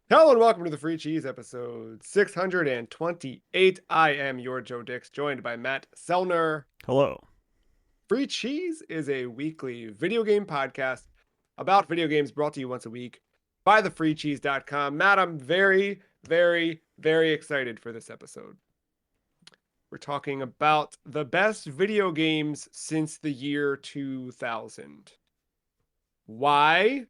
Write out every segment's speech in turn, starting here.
Hello and welcome to the Free Cheese episode 628. I am your Joe Dix, joined by Matt Selner. Hello. Free Cheese is a weekly video game podcast about video games brought to you once a week by thefreecheese.com. Matt, I'm very excited for this episode. We're talking about the best video games since the year 2000. Why?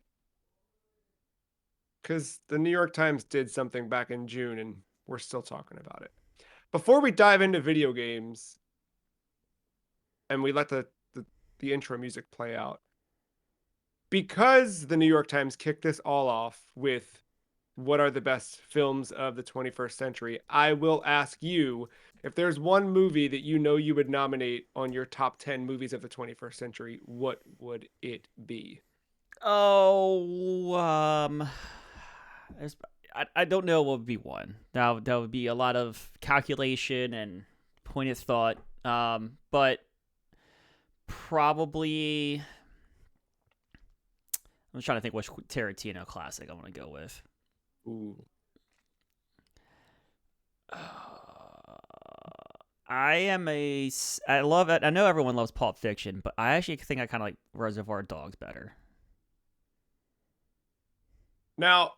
Because the New York Times did something back in June and we're still talking about it. Before we dive into video games and we let the intro music play out, because the New York Times kicked this all off with what are the best films of the 21st century, I will ask you if there's one movie that you know you would nominate on your top 10 movies of the 21st century, what would it be? Oh, there's, I don't know what would be one. That would be a lot of calculation and pointed thought. But probably I'm trying to think which Tarantino classic I want to go with. Ooh. I am a. I love it. I know everyone loves Pulp Fiction, but I actually think I kind of like Reservoir Dogs better. Now,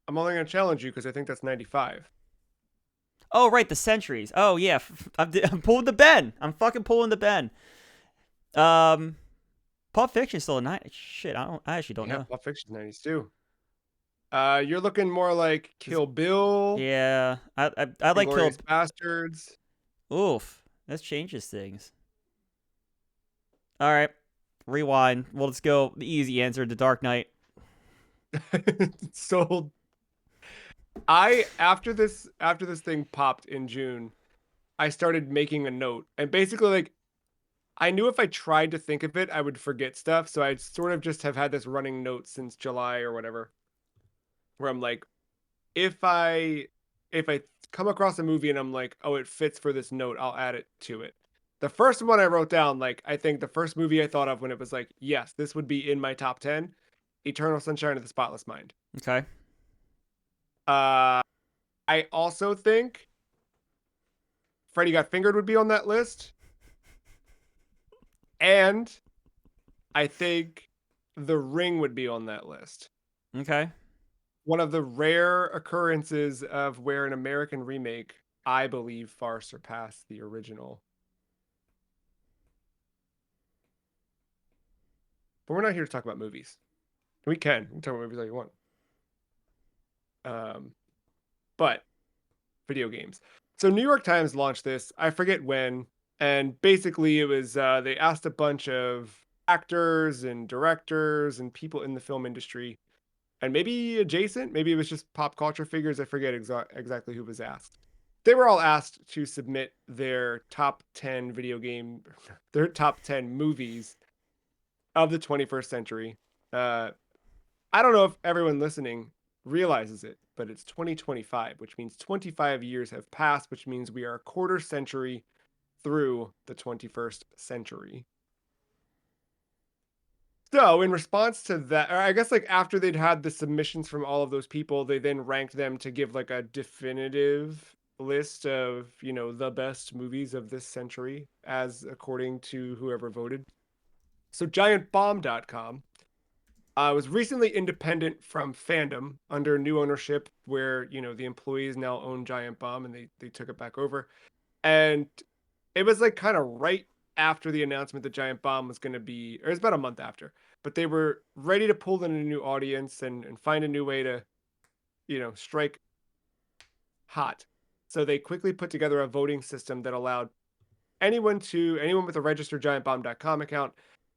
I'm only going to challenge you because I think that's 95. Oh, right, the centuries. Oh yeah, I'm pulling the Ben. I'm fucking pulling the Ben. Um, Pulp Fiction still a night. Shit, I don't. I actually don't Yeah, know. Pulp Fiction 92. You're looking more like Cause Kill Bill, yeah, I like Kill. Inglorious Bastards. Oof, this changes things. All right, rewind. Well, let's go. The easy answer: The Dark Knight. So after this thing popped in June, I started making a note. And basically like I knew if I tried to think of it, I would forget stuff. So I sort of just have had this running note since July or whatever, where I'm like, if I if I come across a movie and I'm like, oh, it fits for this note, I'll add it to it. The first one I wrote down, like I think the first movie I thought of when it was like, yes, this would be in my top 10, Eternal Sunshine of the Spotless Mind. Okay. Uh I also think Freddy Got Fingered would be on that list. And I think The Ring would be on that list. Okay. One of the rare occurrences of where an American remake, I believe, far surpassed the original. But we're not here to talk about movies. We can talk about movies all you want. Um, but video games. So New York Times launched this. I forget when, and basically it was they asked a bunch of actors and directors and people in the film industry, and maybe adjacent, maybe it was just pop culture figures. I forget exactly who was asked. They were all asked to submit their top 10 video game, their top 10 movies of the 21st century. Uh, I don't know if everyone listening realizes it, but it's 2025, which means 25 years have passed, which means we are a quarter century through the 21st century. So, in response to that, or I guess like after they'd had the submissions from all of those people, they then ranked them to give like a definitive list of, the best movies of this century as according to whoever voted. So, giantbomb.com was recently independent from fandom under new ownership where, the employees now own Giant Bomb and they took it back over. And it was like kind of right after the announcement that Giant Bomb was going to be, or it's about a month after, but they were ready to pull in a new audience and find a new way to, strike hot. So they quickly put together a voting system that allowed anyone with a registered giantbomb.com account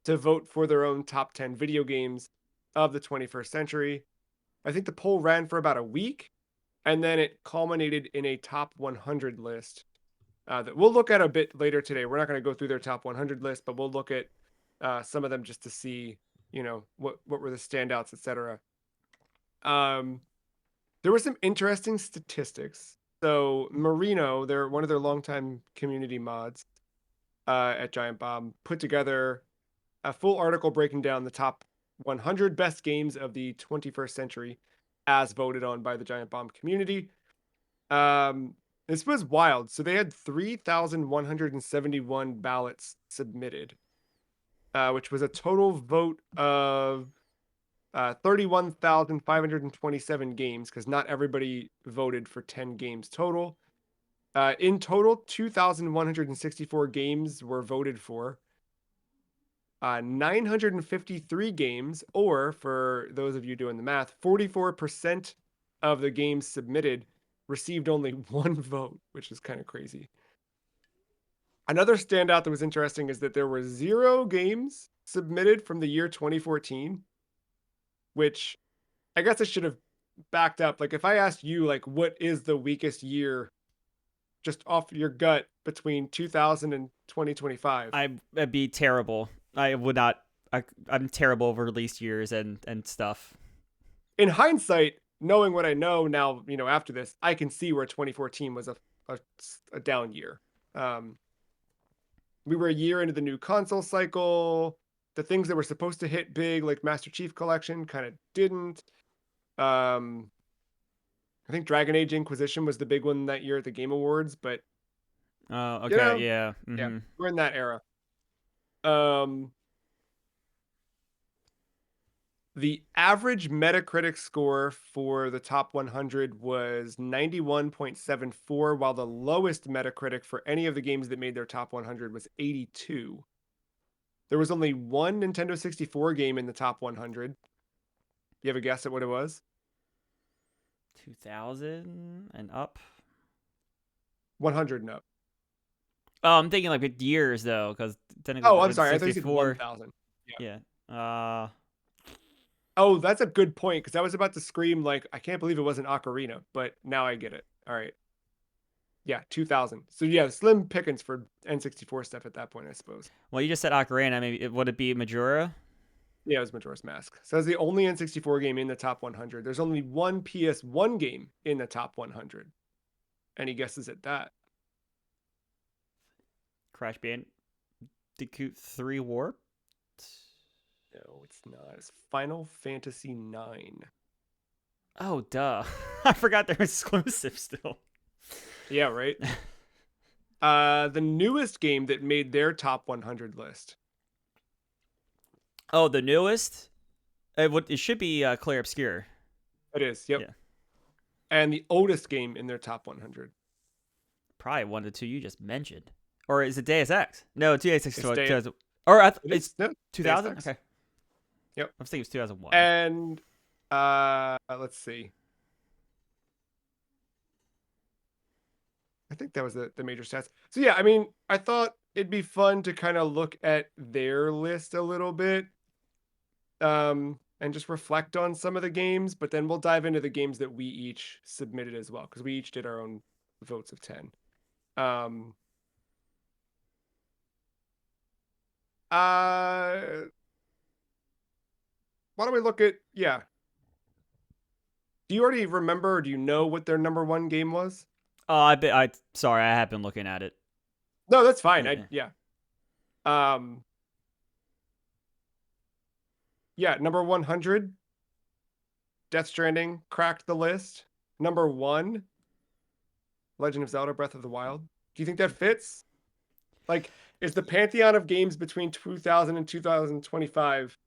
to vote for their own top 10 video games of the 21st century. I think the poll ran for about a week and then it culminated in a top 100 list that we'll look at a bit later today. We're not going to go through their top 100 list, but we'll look at some of them just to see, what were the standouts, etc. Um, there were some interesting statistics. So Marino, they're one of their longtime community mods at Giant Bomb, put together a full article breaking down the top 100 best games of the 21st century as voted on by the Giant Bomb community. This was wild. So they had 3,171 ballots submitted, which was a total vote of 31,527 games, because not everybody voted for 10 games total. In total, 2,164 games were voted for. 953 games, or for those of you doing the math, 44% of the games submitted received only one vote, which is kind of crazy. Another standout that was interesting is that there were 0 games submitted from the year 2014, which I guess I should have backed up. Like, if I asked you, like, what is the weakest year just off your gut between 2000 and 2025? I'd be terrible. I would not. I'm terrible over release years and stuff. In hindsight, knowing what I know now, after this, I can see where 2014 was a down year. We were a year into the new console cycle. The things that were supposed to hit big, like Master Chief Collection, kind of didn't. I think Dragon Age Inquisition was the big one that year at the Game Awards, but okay, yeah. Mm-hmm. Yeah, we're in that era. The average Metacritic score for the top 100 was 91.74, while the lowest Metacritic for any of the games that made their top 100 was 82. There was only one Nintendo 64 game in the top 100. You have a guess at what it was? 2000 and up. 100 and up. Oh, I'm thinking like with years though, because I'm sorry. 64. I thought you said 1,000. Yeah. Oh, that's a good point, because I was about to scream like, I can't believe it wasn't Ocarina, but now I get it. All right. Yeah, 2000. So yeah, slim pickings for N64 stuff at that point, I suppose. Well, you just said Ocarina. Maybe would it be Majora? Yeah, it was Majora's Mask. So it's the only N64 game in the top 100. There's only one PS1 game in the top 100. Any guesses at that? Crash Bandicoot 3 Warped? No, it's not. It's Final Fantasy 9. Oh, duh. I forgot they're exclusive still. Yeah, right? The newest game that made their top 100 list. Oh, the newest? It should be Clair Obscur. It is, yep. Yeah. And the oldest game in their top 100. Probably one of the two you just mentioned. Or is it Deus Ex? No, Deus Ex. Or it's 2000? Okay. Yep. I was thinking it was 2001. And let's see. I think that was the major stats. So yeah, I mean, I thought it'd be fun to kind of look at their list a little bit, and just reflect on some of the games, but then we'll dive into the games that we each submitted as well, because we each did our own votes of 10. Why don't we look at, yeah. Do you already remember, or do you know what their number one game was? Sorry, I have been looking at it. No, that's fine. Yeah. Yeah, number 100, Death Stranding cracked the list. Number 1, Legend of Zelda Breath of the Wild. Do you think that fits? Like, is the pantheon of games between 2000 and 2025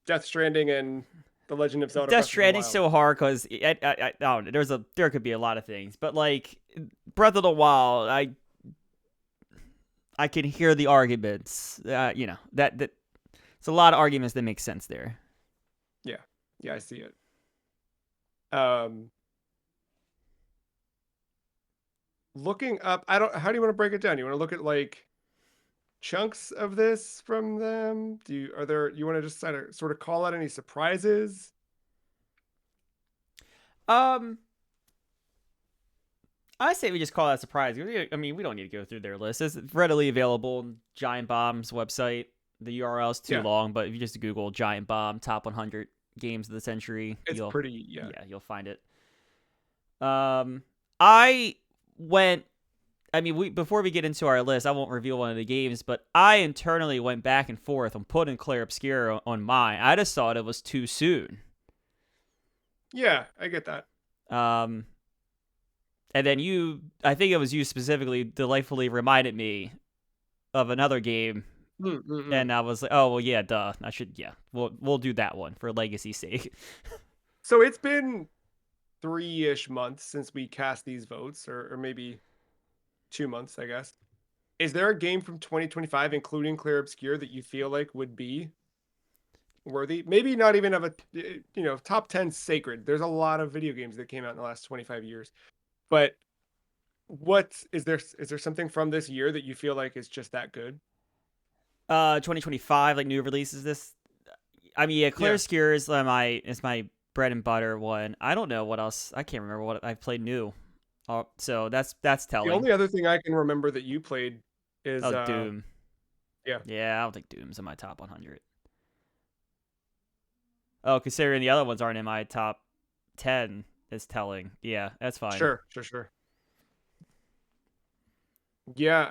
Death Stranding and The Legend of Zelda? Death Stranding's so hard because I don't know. There could be a lot of things, but like Breath of the Wild, I can hear the arguments. That it's a lot of arguments that make sense there. Yeah, I see it. Looking up, how do you want to break it down? You want to look at like chunks of this from them? You want to just sort of call out any surprises? I say we just call that surprise. I mean, we don't need to go through their list. It's readily available on Giant Bomb's website. The URL is too long, but if you just Google Giant Bomb top 100 games of the century, you'll find it. Before we get into our list, I won't reveal one of the games, but I internally went back and forth on putting Clair Obscur on mine. I just thought it was too soon. Yeah, I get that. Um, and then I think it was you specifically, delightfully reminded me of another game, Mm-mm-mm. and I was like, oh well, yeah, duh, I should, yeah, we'll do that one for legacy's sake. So it's been 3-ish months since we cast these votes, or maybe 2 months, I guess. Is there a game from 2025, including Clear Obscure, that you feel like would be worthy? Maybe not even of a top 10 sacred. There's a lot of video games that came out in the last 25 years. But is there something from this year that you feel like is just that good? 2025, like new releases. This, I mean, yeah, Clear Yeah. Obscure is my bread and butter one. I don't know what else. I can't remember what I've played new. So that's The telling. only other thing I can remember that you played is Oh, Doom. yeah. Yeah, I don't think Doom's in my top 100. Oh, considering the other ones aren't in my top 10 is telling. Yeah, that's fine. Sure, sure, sure. Yeah,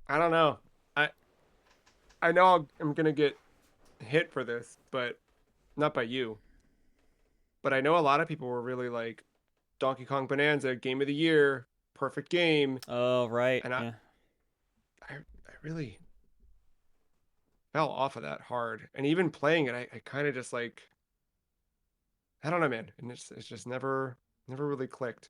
I don't know. I I know I'm gonna get hit for this, but not by you. But I know a lot of people were really like Donkey Kong Bonanza, game of the year, perfect game, Oh, right. and I Yeah. I, I really fell off of that hard. And even playing it, I kind of just like I don't know, man. And it's just never really clicked.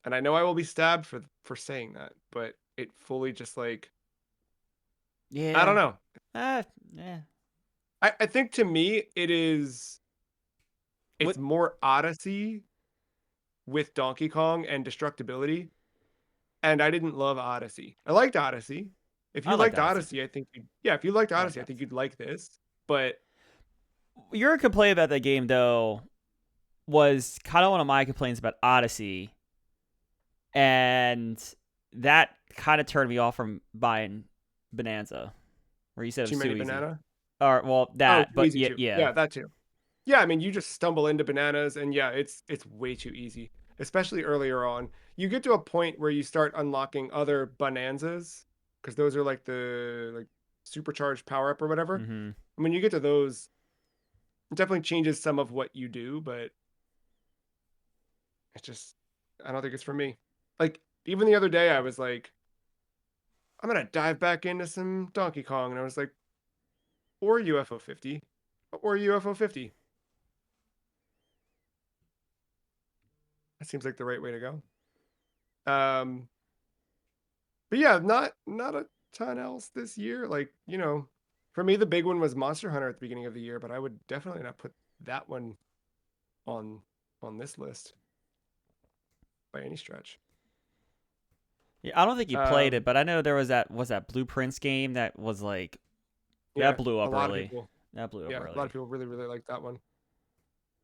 And I know I will be stabbed for saying that, but it fully just like I don't Yeah. know. Yeah. I think to me it's What? more Odyssey with Donkey Kong and destructibility. And I didn't love Odyssey. I liked Odyssey. If I you like liked Odyssey. Odyssey, I think yeah, if you liked I like Odyssey, I think Odyssey. you'd like this. But Your complaint about that game, though, was kind of one of my complaints about Odyssey, and that kind of turned me off from buying Bonanza, where you said it too was many too easy. banana. Or well, Oh, that, too but easy yeah, too. yeah. Yeah, that too. Yeah, I mean, you just stumble into bananas, and yeah, it's way too easy, especially earlier on. You get to a point where you start unlocking other bonanzas, because those are like the like supercharged power up or whatever. Mm-hmm. And when you get to those, it definitely changes some of what you do, but it's just I don't think it's for me. Like even the other day, I was like, I'm gonna dive back into some Donkey Kong, and I was like, or UFO 50, or UFO 50. That seems like the right way to go. Um, but yeah, not a ton else this year. Like for me, the big one was Monster Hunter at the beginning of the year, but I would definitely not put that one on on this list by any stretch. Yeah, I don't think you played it, Um, but I know there was that Blueprints game that was like that yeah, blew a up lot of early. people, That blew up yeah, a lot of early. people really like that one.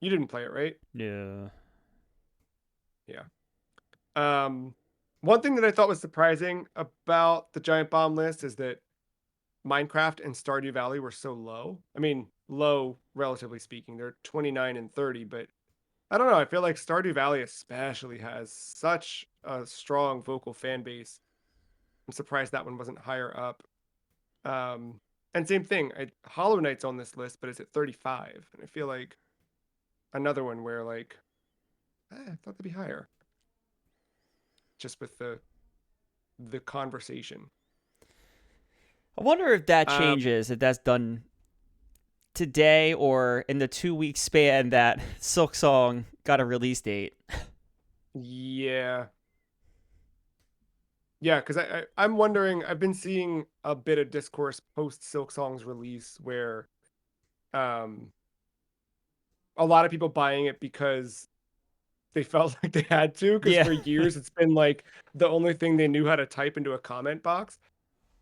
You didn't play it, right? Yeah. Yeah. Um, one thing that I thought was surprising about the Giant Bomb list is that Minecraft and Stardew Valley were so low. I mean, low relatively speaking. They're 29 and 30, but I don't know. I feel like Stardew Valley especially has such a strong vocal fan base. I'm surprised that one wasn't higher up. Um, and same thing, Hollow Knight's on this list, but it's at 35. And I feel like another one where like I thought they'd be higher just with the conversation. I wonder if that Um, changes, if that's done today or in the 2 week span that Silk Song got a release date. yeah. Yeah, because I'm wondering. I've been seeing a bit of discourse post Silk Song's release where um a lot of people buying it because they felt like they had to, because Yeah. for years it's been like the only thing they knew how to type into a comment box.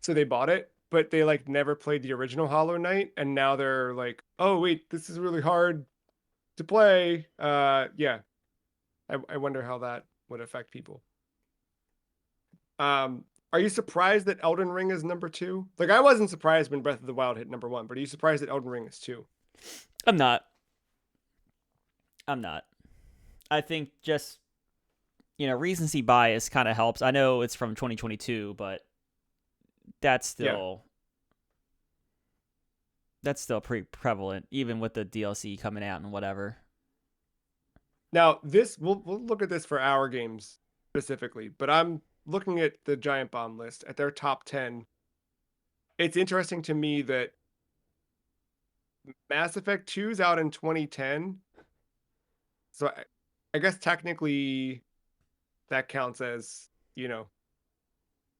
So they bought it, but they like never played the original Hollow Knight, and now they're like, oh wait, this is really hard to play. Yeah. I wonder how that would affect people. Are you surprised that Elden Ring is number two? Like I wasn't surprised when Breath of the Wild hit number one, but are you surprised that Elden Ring is two? I'm not. I'm not. I think just, recency bias kind of helps. I know it's from 2022, but that's Yeah. still That's still pretty prevalent, even with the DLC coming out and whatever. Now, this we'll look at this for our games specifically, but I'm looking at the Giant Bomb list at their top 10. It's interesting to me that Mass Effect 2 is out in 2010. So I guess technically that counts as, you know,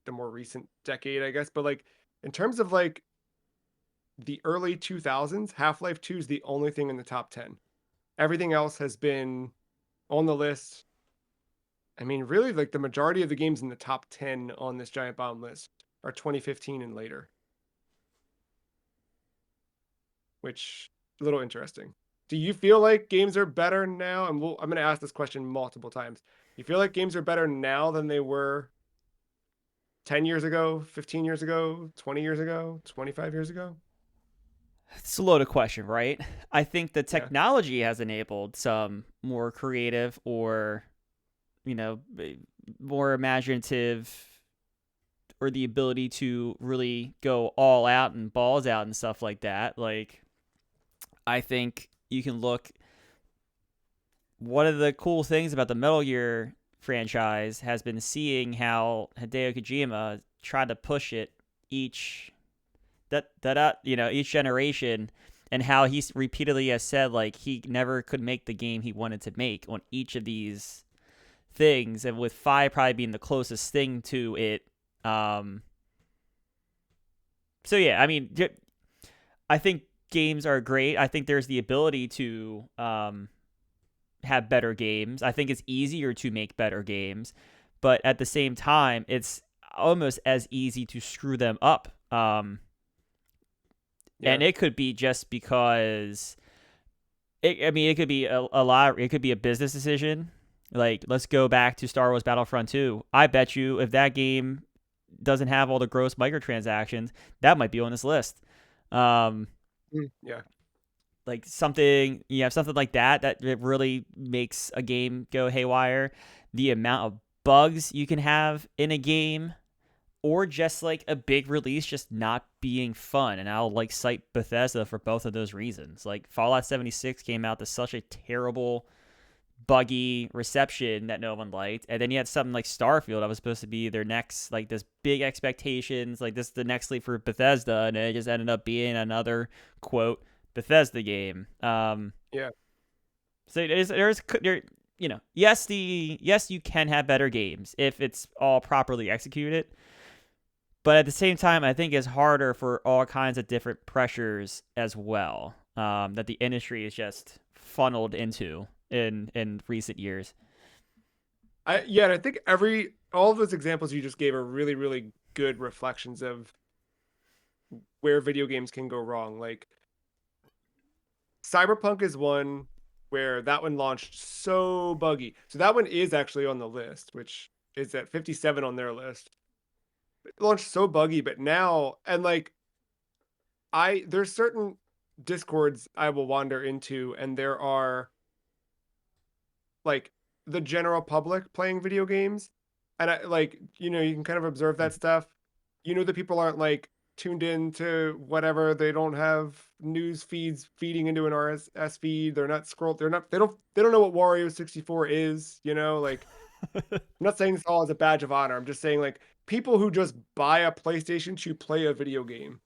the more recent decade, I guess. But like in terms of like the early 2000s, Half-Life 2 is the only thing in the top 10. Everything else has been on the list. I mean, really, like the majority of the games in the top 10 on this Giant Bomb list are 2015 and later, which is a little interesting. Do you feel like games are better now? And I'm going to ask this question multiple times. You feel like games are better now than they were 10 years ago, 15 years ago, 20 years ago, 25 years ago? It's a loaded question, right? I think the Yeah. technology has enabled some more creative or, more imaginative or the ability to really go all out and balls out and stuff like that. Like, I think you can look. One of the cool things about the Metal Gear franchise has been seeing how Hideo Kojima tried to push it each each generation, and how he repeatedly has said like he never could make the game he wanted to make on each of these things, and with 5 probably being the closest thing to it. So yeah, I mean, I think games are great. I think there's the ability to have better games. I think it's easier to make better games, but at the same time, it's almost as easy to screw them up. Yeah. And it could be just because it could be a lot. It could be a business decision. Like, let's go back to Star Wars Battlefront 2. I bet you if that game doesn't have all the gross microtransactions, that might be on this list. Um, Yeah. like something you have something like that it really makes a game go haywire. The amount of bugs you can have in a game, or just like a big release just not being fun. And I'll like cite Bethesda for both of those reasons. Like Fallout 76 came out to such a terrible, buggy reception that no one liked. And then you had something like Starfield that was supposed to be their next, like this big expectations, like this is the next leap for Bethesda, and it just ended up being another quote Bethesda game. Yeah. So yes, you can have better games if it's all properly executed, but at the same time, I think it's harder for all kinds of different pressures as well, that the industry is just funneled into in recent years. And I think all of those examples you just gave are really, really good reflections of where video games can go wrong. Like Cyberpunk is one where that one launched so buggy. So that one is actually on the list, which is at 57 on their list. It launched so buggy, but now and like there's certain discords I will wander into, and there are like the general public playing video games, and I like you can kind of observe that stuff. The people aren't like tuned in to whatever. They don't have news feeds feeding into an RSS feed. They're not scroll. They don't know what Wario 64 is. Like I'm not saying this all as a badge of honor. I'm just saying like people who just buy a PlayStation to play a video game,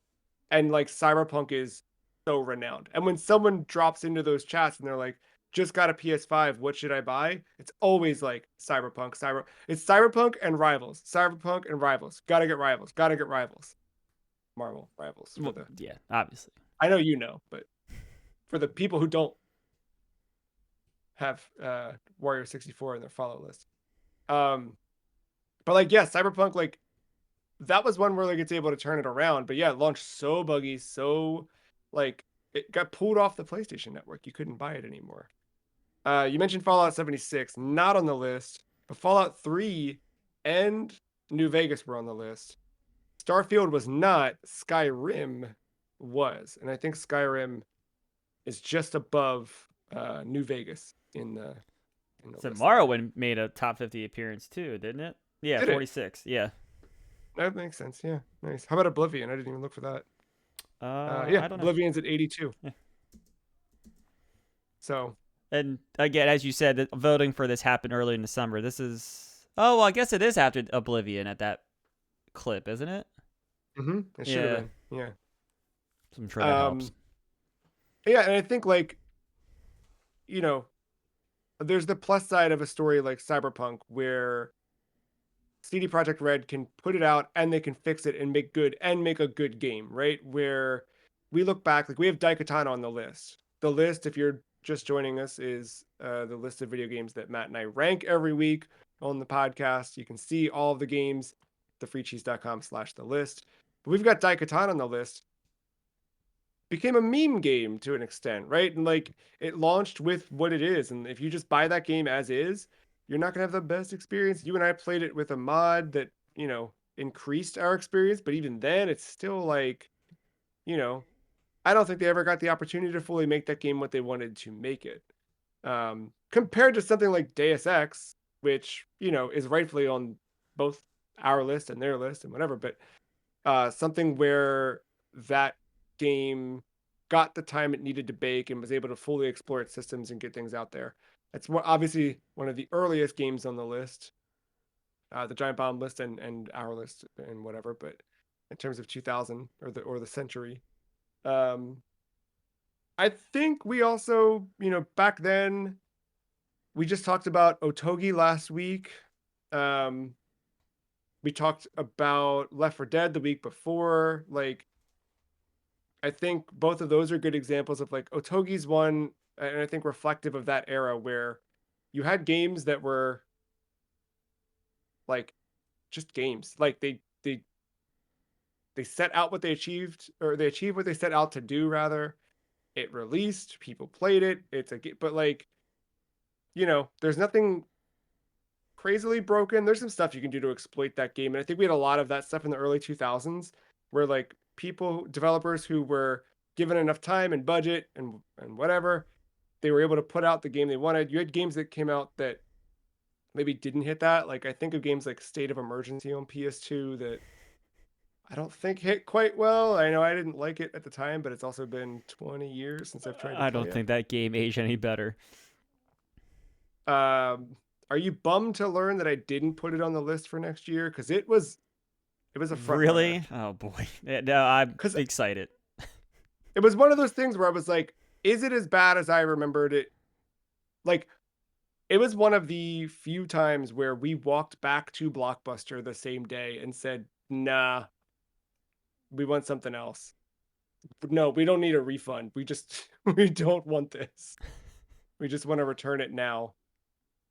and like Cyberpunk is so renowned. And when someone drops into those chats and they're like, just got a PS5, what should I buy? It's always like it's Cyberpunk and Rivals. Cyberpunk and Rivals. Gotta get Rivals. Gotta get Rivals. Marvel Rivals for Well, the yeah, obviously. I know but for the people who don't have Warrior 64 in their follow list. Um but like yeah, Cyberpunk like that was one where like it's able to turn it around. But yeah, it launched so buggy, so like it got pulled off the PlayStation Network. You couldn't buy it anymore. You mentioned Fallout 76, not on the list, but Fallout 3 and New Vegas were on the list. Starfield was not. Skyrim was, and I think Skyrim is just above New Vegas in the So list there. Morrowind made a top 50 appearance too, didn't it? Yeah, Did it? 46. Yeah. That makes sense. Yeah, nice. How about Oblivion? I didn't even look for that. Yeah, I don't know. Oblivion's at 82. Yeah. So And again, as you said, voting for this happened early in the summer. This is oh well, I guess it is after Oblivion at that clip, isn't it? it should have Yeah, been. Yeah. so I'm sure that helps. Um, yeah, and I think like, you know, there's the plus side of a story like Cyberpunk where CD Projekt Red can put it out and they can fix it and make a good game, right? Where we look back, like we have Daikatana on the list. The list, if you're just joining us, is the list of video games that Matt and I rank every week on the podcast. You can see all of the games, thefreecheese.com/the list. But we've got Daikatana on the list. Became a meme game to an extent, right? And like it launched with what it is. And if you just buy that game as is, you're not gonna have the best experience. You and I played it with a mod that, increased our experience, but even then it's still like, you know, I don't think they ever got the opportunity to fully make that game what they wanted to make it. Compared to something like Deus Ex, which, is rightfully on both our list and their list and whatever, but something where that game got the time it needed to bake and was able to fully explore its systems and get things out there. It's obviously one of the earliest games on the list, the Giant Bomb list and our list and whatever. But in terms of 2000 or the century, um, I think we also, back then we just talked about Otogi last week. Um, we talked about Left 4 Dead the week before. Like I think both of those are good examples of like Otogi's one, and I think reflective of that era where you had games that were like just games. Like they set out what they achieved, or they achieved what they set out to do rather. It released, people played it. But like, there's nothing crazily broken. There's some stuff you can do to exploit that game. And I think we had a lot of that stuff in the early 2000s where like developers who were given enough time and budget and whatever, they were able to put out the game they wanted. You had games that came out that maybe didn't hit that. Like I think of games like State of Emergency on PS2 that I don't think hit quite well. I know I didn't like it at the time, but it's also been 20 years since I've tried to I play don't it. think that game aged any better. Are you bummed to learn that I didn't put it on the list for next year? Because it was a front runner. Really? Oh boy. Yeah, no, I'm Because excited. it was one of those things where I was like, is it as bad as I remembered it? Like, it was one of the few times where we walked back to Blockbuster the same day and said, nah, we want something else. No, we don't need a refund. We don't want this. We just want to return it now.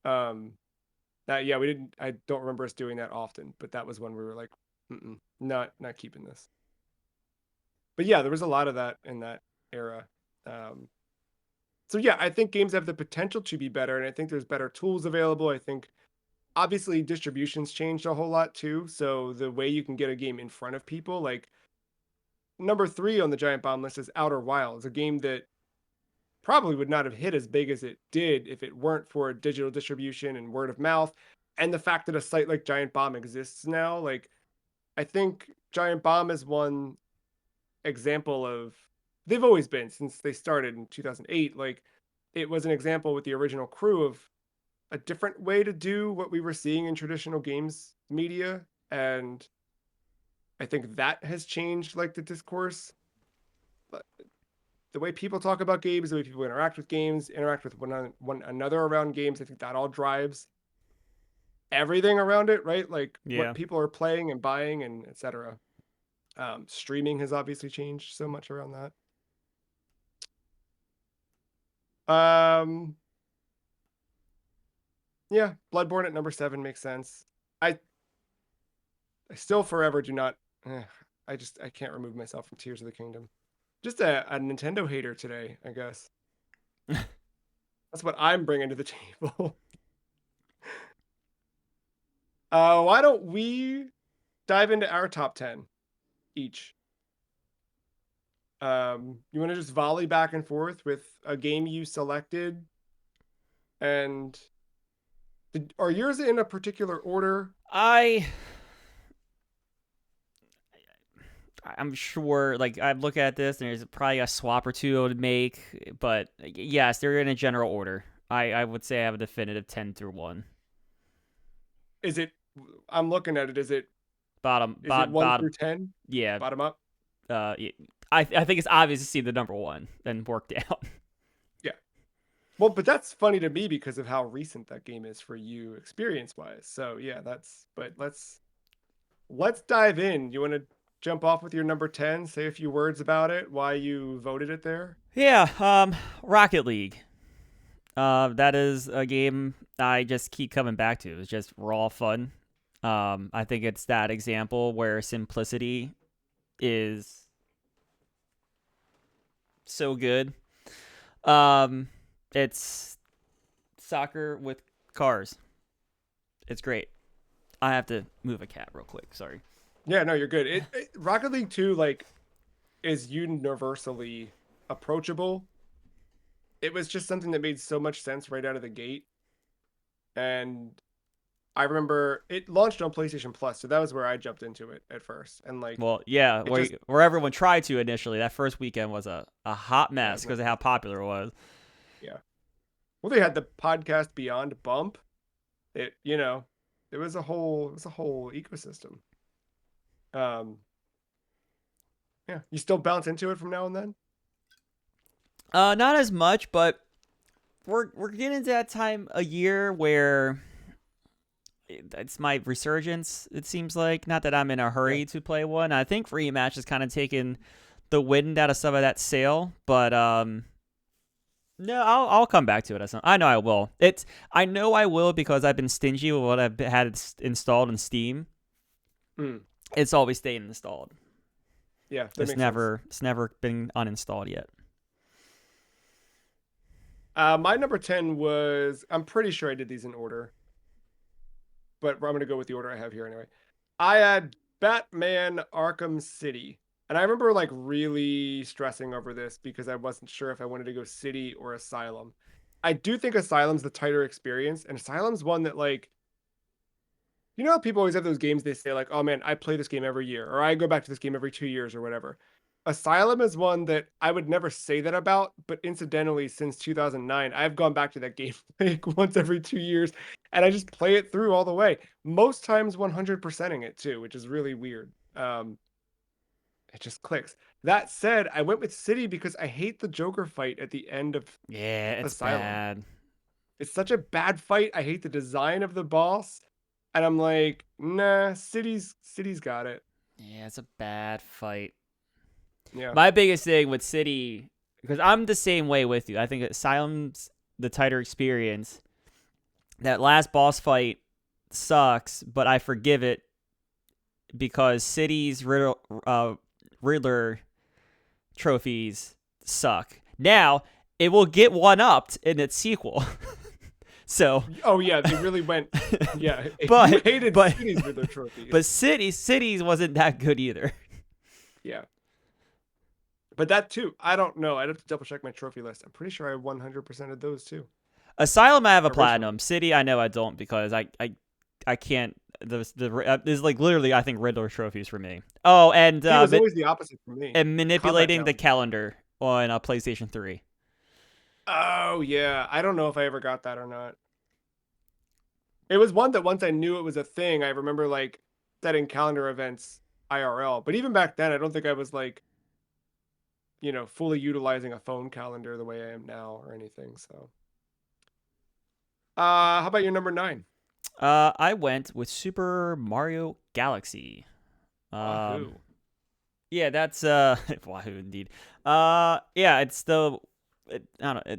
Um, yeah, we didn't, I don't remember us doing that often, but that was when we were like, not keeping this. But yeah, there was a lot of that in that era. Um, so yeah, I think games have the potential to be better, and I think there's better tools available. I think obviously distribution's changed a whole lot too. So the way you can get a game in front of people, like number 3 on the Giant Bomb list is Outer Wilds, a game that probably would not have hit as big as it did if it weren't for digital distribution and word of mouth, and the fact that a site like Giant Bomb exists now. Like I think Giant Bomb is one example of, they've always been since they started in 2008, like it was an example with the original crew of a different way to do what we were seeing in traditional games media. And I think that has changed like the discourse, the way people talk about games, the way people interact with games, interact with one another around games. I think that all drives everything around it, right? Like what Yeah. people are playing and buying and etc. Streaming has obviously changed so much around that. Um, yeah, Bloodborne at number 7 makes sense. I I still forever do not. I can't remove myself from Tears of the Kingdom. Just a Nintendo hater today, I guess. That's what I'm bringing to the table. Why don't we dive into our top 10 each? You want to just volley back and forth with a game you selected, and are yours in a particular order? I I'm sure, like, I'm looking at this, and there's probably a swap or two I would make, but yes, they're in a general order. I would say I have a definitive 10 through 1. Is it? I'm looking at it. Bottom, Is it one bottom, through 10? yeah. Bottom up? Yeah, I think it's obvious to see the number one and work down. Yeah. Well, but that's funny to me because of how recent that game is for you experience wise. So yeah, but let's dive in. You want to jump off with your number 10, say a few words about it, why you voted it there? Yeah, Rocket League. That is a game I just keep coming back to. It's just raw fun. I think it's that example where simplicity is so good. It's soccer with cars. It's great. I have to move a cat real quick. Sorry. Yeah, no, you're good. Rocket League 2 like is universally approachable. It was just something that made so much sense right out of the gate. And I remember it launched on PlayStation Plus, so that was where I jumped into it at first. And like Well, yeah, it just where everyone tried to initially. That first weekend was a hot yeah, it mess was because of not how popular it was. yeah. Well, they had the podcast Beyond Bump. It was a whole ecosystem. Um, yeah. You still bounce into it from now and then? Not as much, but we're getting to that time a year where it's my resurgence. It seems like, not that I'm in a Yeah. hurry to play one. I think Rematch has kind of taken the wind out of some of that sail, but no, I'll come back to it. I know I will. I know I will because I've been stingy with what I've had installed in Steam. Mm, It's always staying installed. yeah, that makes sense. It's never been uninstalled yet. My number 10 was, I'm pretty sure I did these in order, but I'm going to go with the order I have here anyway. I had Batman Arkham City. And I remember like really stressing over this because I wasn't sure if I wanted to go City or Asylum. I do think Asylum's the tighter experience, and Asylum's one that like, you know how people always have those games they say like, "Oh man, I play this game every year," or "I go back to this game every 2 years," or whatever. Asylum is one that I would never say that about, but incidentally, since 2009, I've gone back to that game like once every 2 years, and I just play it through all the way. Most times 100%ing it too, which is really weird. It just clicks. That said, I went with City because I hate the Joker fight at the end of Yeah, it's Asylum. bad. It's such a bad fight. I hate the design of the boss. And I'm like, nah, City's got it. Yeah, it's a bad fight. Yeah. My biggest thing with City, because I'm the same way with you. I think Asylum's the tighter experience. That last boss fight sucks, but I forgive it because City's Riddler trophies suck. Now, it will get one-upped in its sequel. So, Oh yeah, they really went. Yeah, but you hated but Cities with their trophies. but Cities wasn't that good either. Yeah. But that too, I don't know. I'd have to double check my trophy list. I'm pretty sure I 100% of those too. Asylum, I have a Originally. platinum. City, I know I don't because I can't. There's like literally I think Riddler trophies for me. Oh, and It was always the opposite for me. and manipulating the Calendar. calendar on a PlayStation 3. Oh yeah, I don't know if I ever got that or not. It was one that once I knew it was a thing, I remember like setting calendar events IRL. But even back then, I don't think I was like, fully utilizing a phone calendar the way I am now or anything. So, how about your number 9? I went with Super Mario Galaxy. Um, Wahoo! yeah, that's Wahoo indeed. Yeah, it's the I don't know.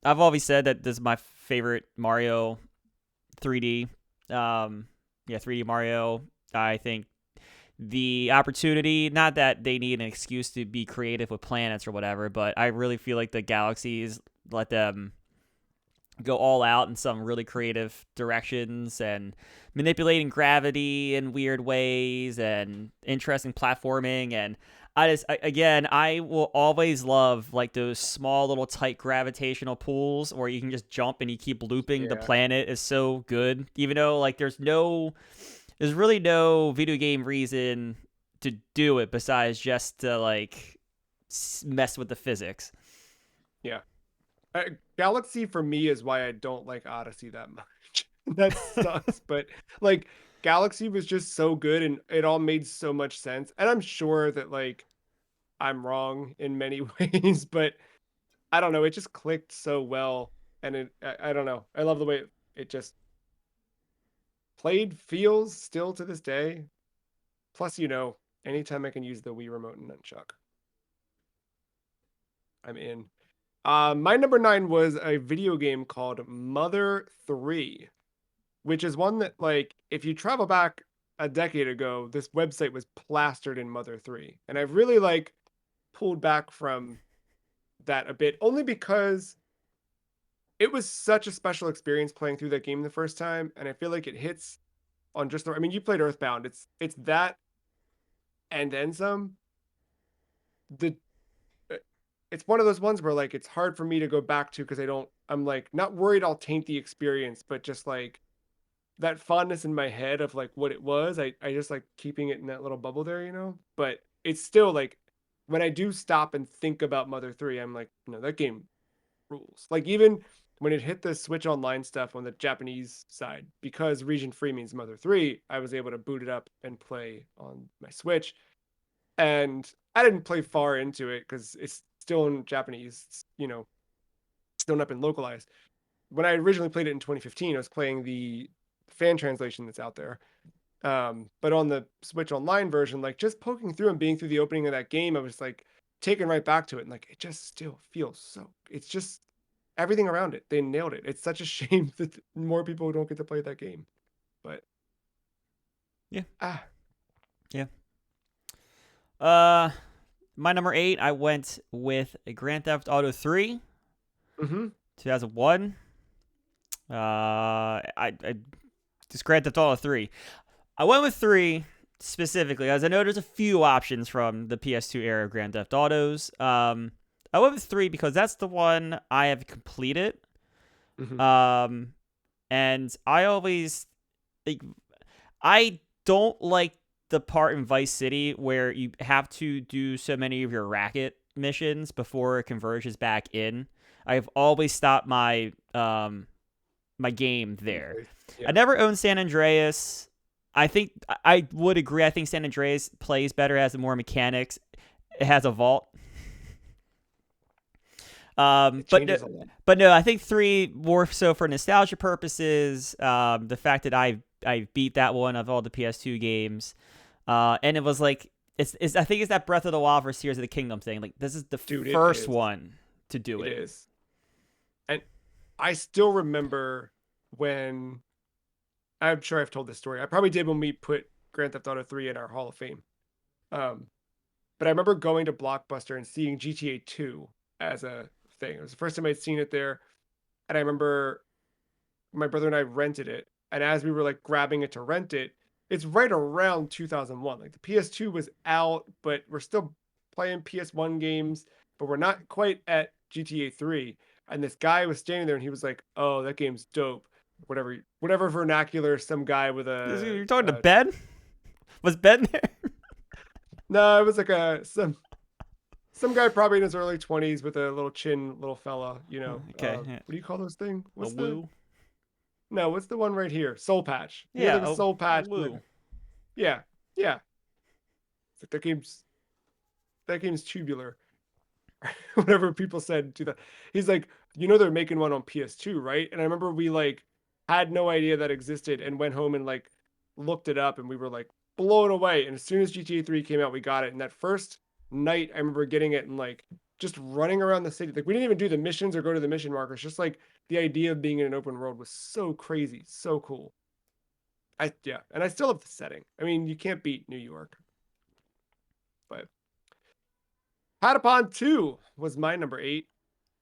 I've always said that this is my favorite Mario 3D. Yeah, 3D Mario. I think the opportunity, not that they need an excuse to be creative with planets or whatever, but I really feel like the galaxies let them go all out in some really creative directions and manipulating gravity in weird ways and interesting platforming. And again, I will always love like those small little tight gravitational pools where you can just jump and you keep looping the Yeah, planet is so good. Even though like there's really no video game reason to do it besides just to like mess with the physics. Yeah. Galaxy for me is why I don't like Odyssey that much. That sucks, but like Galaxy was just so good and it all made so much sense. And I'm sure that like I'm wrong in many ways, but I don't know, it just clicked so well and I don't know. I love the way it just played feels still to this day. Plus, anytime I can use the Wii remote and nunchuck, I'm in. My number 9 was a video game called Mother 3, which is one that, like, if you travel back a decade ago, this website was plastered in Mother 3. And I've really, like, pulled back from that a bit, only because it was such a special experience playing through that game the first time. And I feel like it hits on just the, I mean, you played Earthbound. It's that and then some. The uh, it's one of those ones where like it's hard for me to go back to because I'm like not worried I'll taint the experience, but just like that fondness in my head of like what it was. I just like keeping it in that little bubble there. But it's still like when I do stop and think about Mother 3, I'm like, no, that game rules. Like even when it hit the Switch Online stuff on the Japanese side, because region free means Mother 3, I was able to boot it up and play on my Switch. And I didn't play far into it because it's still in Japanese, still not been localized. When I originally played it in 2015, I was playing the fan translation that's out there. But on the Switch Online version, like just poking through and being through the opening of that game, I was like taken right back to it. And like it just still feels so, it's just everything around it. They nailed it. It's such a shame that more people don't get to play that game. But Yeah. ah, Yeah. Uh, my number 8, I went with Grand Theft Auto 3, mm-hmm. 2001. I just Grand Theft Auto 3. I went with 3 specifically, as I know there's a few options from the PS2 era of Grand Theft Autos. I went with 3 because that's the one I have completed. Mm-hmm. Um, and I always, like, I don't like the part in Vice City where you have to do so many of your racket missions before it converges back in. I've always stopped my game there. I Yeah. never owned San Andreas. I think I would agree. I think San Andreas plays better, has more mechanics. It has a vault. It But changes a lot. no, I think 3 more so for nostalgia purposes. The fact that I beat that one of all the PS2 games, and it was like it's I think it's that Breath of the Wild versus Tears of the Kingdom thing. Like this is the Dude, it first is. one to do It it. is. And I still remember when I'm sure I've told this story. I probably did when we put Grand Theft Auto 3 in our Hall of Fame. Um, but I remember going to Blockbuster and seeing GTA 2 as a thing. It was the first time I'd seen it there. And I remember my brother and I rented it. And as we were like grabbing it to rent it, it's right around 2001. Like the PS2 was out, but we're still playing PS1 games, but we're not quite at GTA 3. And this guy was standing there and he was like, "Oh, that game's dope." Whatever vernacular, some guy with You're talking to Ben? Was Ben there? no, it was like some guy probably in his early 20s with a little chin, little fella. Okay. Yeah. What do you call those thing? A woo. What's the one right here? Soul patch. He had Yeah. like a soul A patch. woo. Yeah, yeah. It's like that game's tubular. Whatever people said to that. He's like, they're making one on PS2, right? And I remember we like had no idea that existed and went home and like looked it up and we were like blown away. And as soon as GTA 3 came out, we got it. And that first night, I remember getting it and like just running around the city. Like we didn't even do the missions or go to the mission markers. Just like the idea of being in an open world was so crazy, so cool. Yeah, and I still love the setting. I mean, you can't beat New York. But Patapon 2 was my number 8.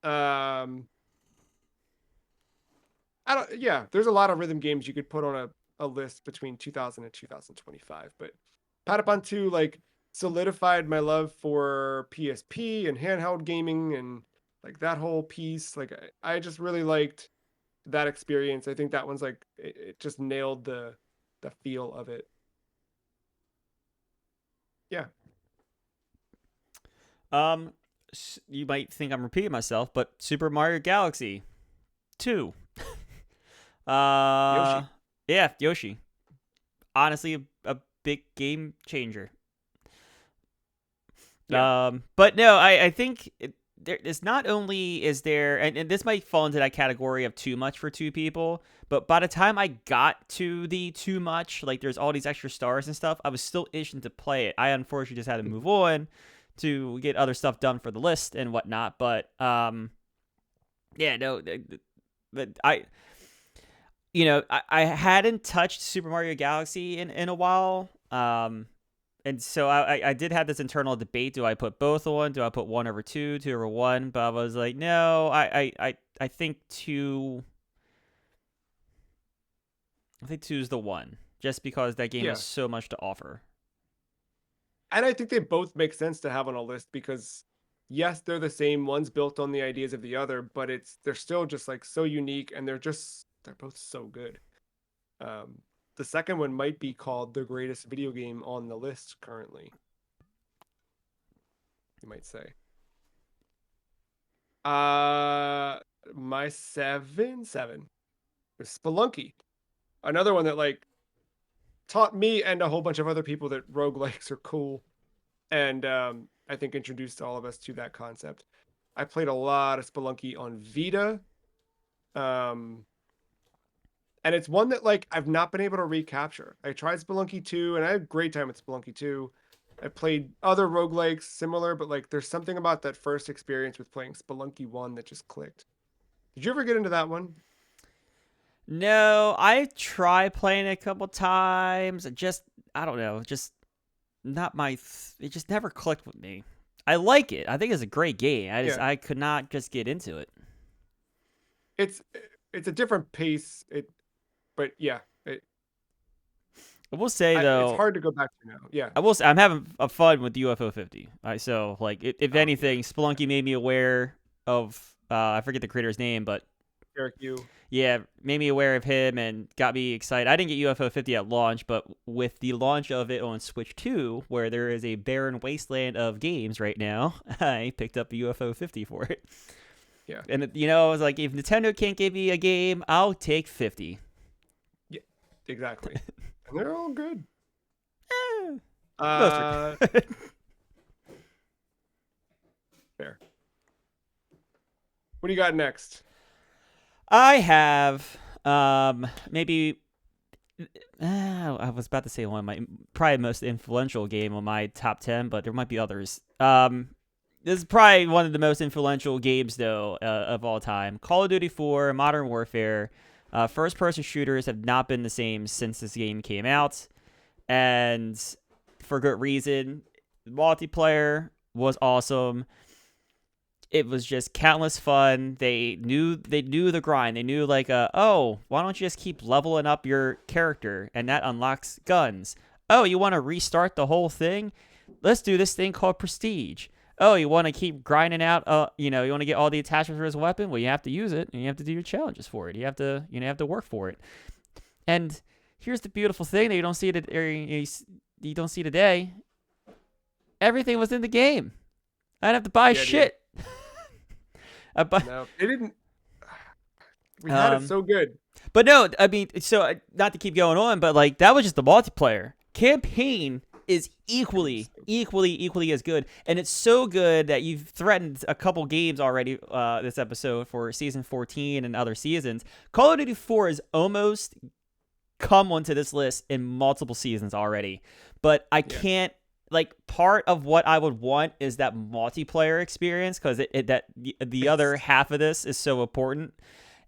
Um I don't yeah, there's a lot of rhythm games you could put on a list between 2000 and 2025, but Patapon 2 like solidified my love for PSP and handheld gaming and like that whole piece. Like I just really liked that experience. I think that one's like it just nailed the feel of it. Yeah. Um, you might think I'm repeating myself, but Super Mario Galaxy 2. uh, Yoshi. yeah, Yoshi. Honestly, a big game changer. Yeah. But no, I think there is not only is there, and this might fall into that category of too much for two people, but by the time I got to the too much, like there's all these extra stars and stuff, I was still itching to play it. I unfortunately just had to move on to get other stuff done for the list and whatnot. But yeah, no, but I hadn't touched Super Mario Galaxy in a while. And so I did have this internal debate: do I put both on? Do I put one over two, two over one? But I was like, no, I think two. I think two is the one, just because that game has Yeah. so much to offer. And I think they both make sense to have on a list because yes, they're the same, one's built on the ideas of the other, but they're still just like so unique and they're both so good. Um the second one might be called the greatest video game on the list currently, you might say. Uh my seven is Spelunky. Another one that like taught me and a whole bunch of other people that roguelikes are cool. And I think introduced all of us to that concept. I played a lot of Spelunky on Vita, um, and it's one that like I've not been able to recapture. I tried Spelunky 2, and I had a great time with Spelunky 2. I played other roguelikes similar, but like there's something about that first experience with playing Spelunky 1 that just clicked. Did you ever get into that one? No, I tried playing it a couple times. I don't know, just not my. It just never clicked with me. I like it. I think it's a great game. Yeah, I could not just get into it. it's it's a different pace. But yeah, I will say it's though, hard to go back to now. Yeah. I will say I'm having a fun with UFO 50. So like, if Oh yeah. anything, Spelunky made me aware of I forget the creator's name, but Eric, you. yeah, made me aware of him and got me excited. I didn't get UFO 50 at launch, but with the launch of it on Switch 2, where there is a barren wasteland of games right now, I picked up UFO 50 for it. Yeah. And I was like, if Nintendo can't give me a game, I'll take 50. Yeah. Exactly. And they're all good. Eh, most are Uh, good. fair. What do you got next? I have maybe I was about to say one of my probably most influential game on my top 10, but there might be others. This is probably one of the most influential games though of all time. Call of Duty 4, Modern Warfare. First-person shooters have not been the same since this game came out, and for good reason. Multiplayer was awesome. It was just countless fun. They knew the grind. They knew like oh, why don't you just keep leveling up your character and that unlocks guns. Oh, you want to restart the whole thing? Let's do this thing called Prestige. Oh, you want to keep grinding out you want to get all the attachments for his weapon? Well, you have to use it and you have to do your challenges for it. You have to work for it. And here's the beautiful thing that you don't see you don't see today. Everything was in the game. I didn't have to buy Yeah, dude. shit. But No, they didn't. We had it so good. but no, I mean, so not to keep going on, but like that was just the multiplayer. Campaign is equally as good, and it's so good that you've threatened a couple games already this episode for season 14 and other seasons. Call of Duty 4 has almost come onto this list in multiple seasons already, but I Yeah. can't. Like part of what I would want is that multiplayer experience because the other It's half of this is so important,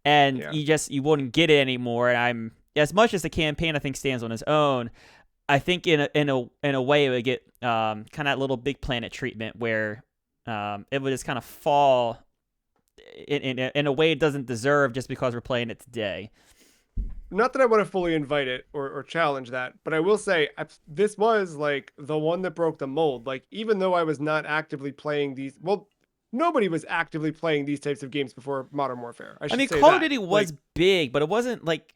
and yeah. you wouldn't get it anymore. And I'm as much as the campaign I think stands on its own. I think in a way it would get kind of that little Big Planet treatment where it would just kind of fall in a way it doesn't deserve just because we're playing it today. Not that I want to fully invite it or challenge that, but I will say this was like the one that broke the mold. Like, even though I was not actively playing these, well, nobody was actively playing these types of games before Modern Warfare. I I should mean, say Call of that. Duty Like, was big, but it wasn't like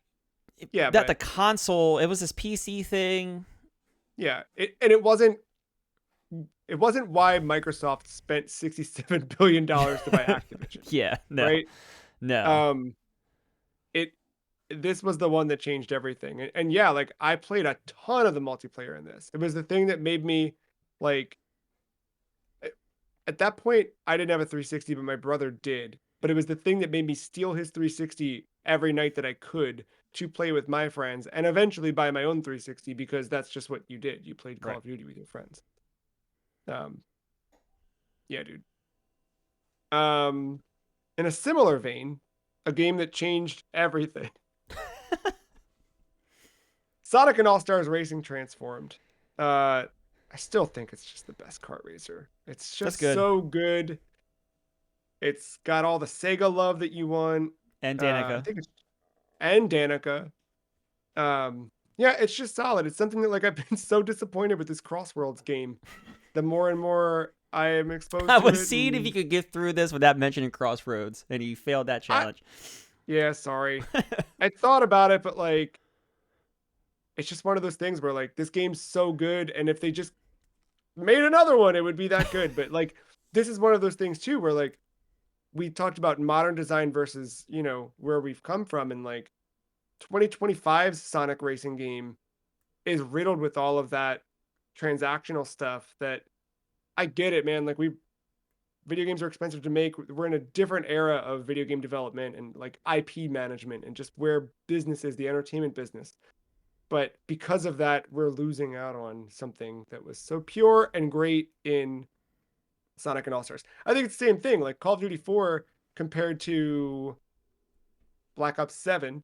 yeah, that the but console. It was this PC thing. yeah, and it wasn't it wasn't why Microsoft spent $67 billion to buy Activision, Yeah, no, right? no. Um, it this was the one that changed everything. And yeah, like I played a ton of the multiplayer in this. It was the thing that made me like at that point I didn't have a 360, but my brother did. But it was the thing that made me steal his 360 every night that I could to play with my friends and eventually buy my own 360 because that's just what you did. You played Call Right. of Duty with your friends. Um, yeah, dude. Um, in a similar vein, a game that changed everything. Sonic and All Stars Racing Transformed. I still think it's just the best kart racer. It's That's just good. so good. It's got all the Sega love that you want. And I Danica. think it's and Danica. Yeah, it's just solid. It's something that like I've been so disappointed with this Crossworlds game. The more and more I am exposed I to was it, seeing if you and could get through this without mentioning Crossroads, and you failed that I challenge. yeah, sorry. I thought about it, but like it's just one of those things where like this game's so good, and if they just made another one, it would be that good. But like this is one of those things too, where like we talked about modern design versus where we've come from, and like 2025's Sonic racing game is riddled with all of that transactional stuff. That I get it, man. Like video games are expensive to make. We're in a different era of video game development and like IP management and just where business is, the entertainment business. But because of that, we're losing out on something that was so pure and great in Sonic and All Stars. I think it's the same thing. Like Call of Duty 4 compared to Black Ops 7,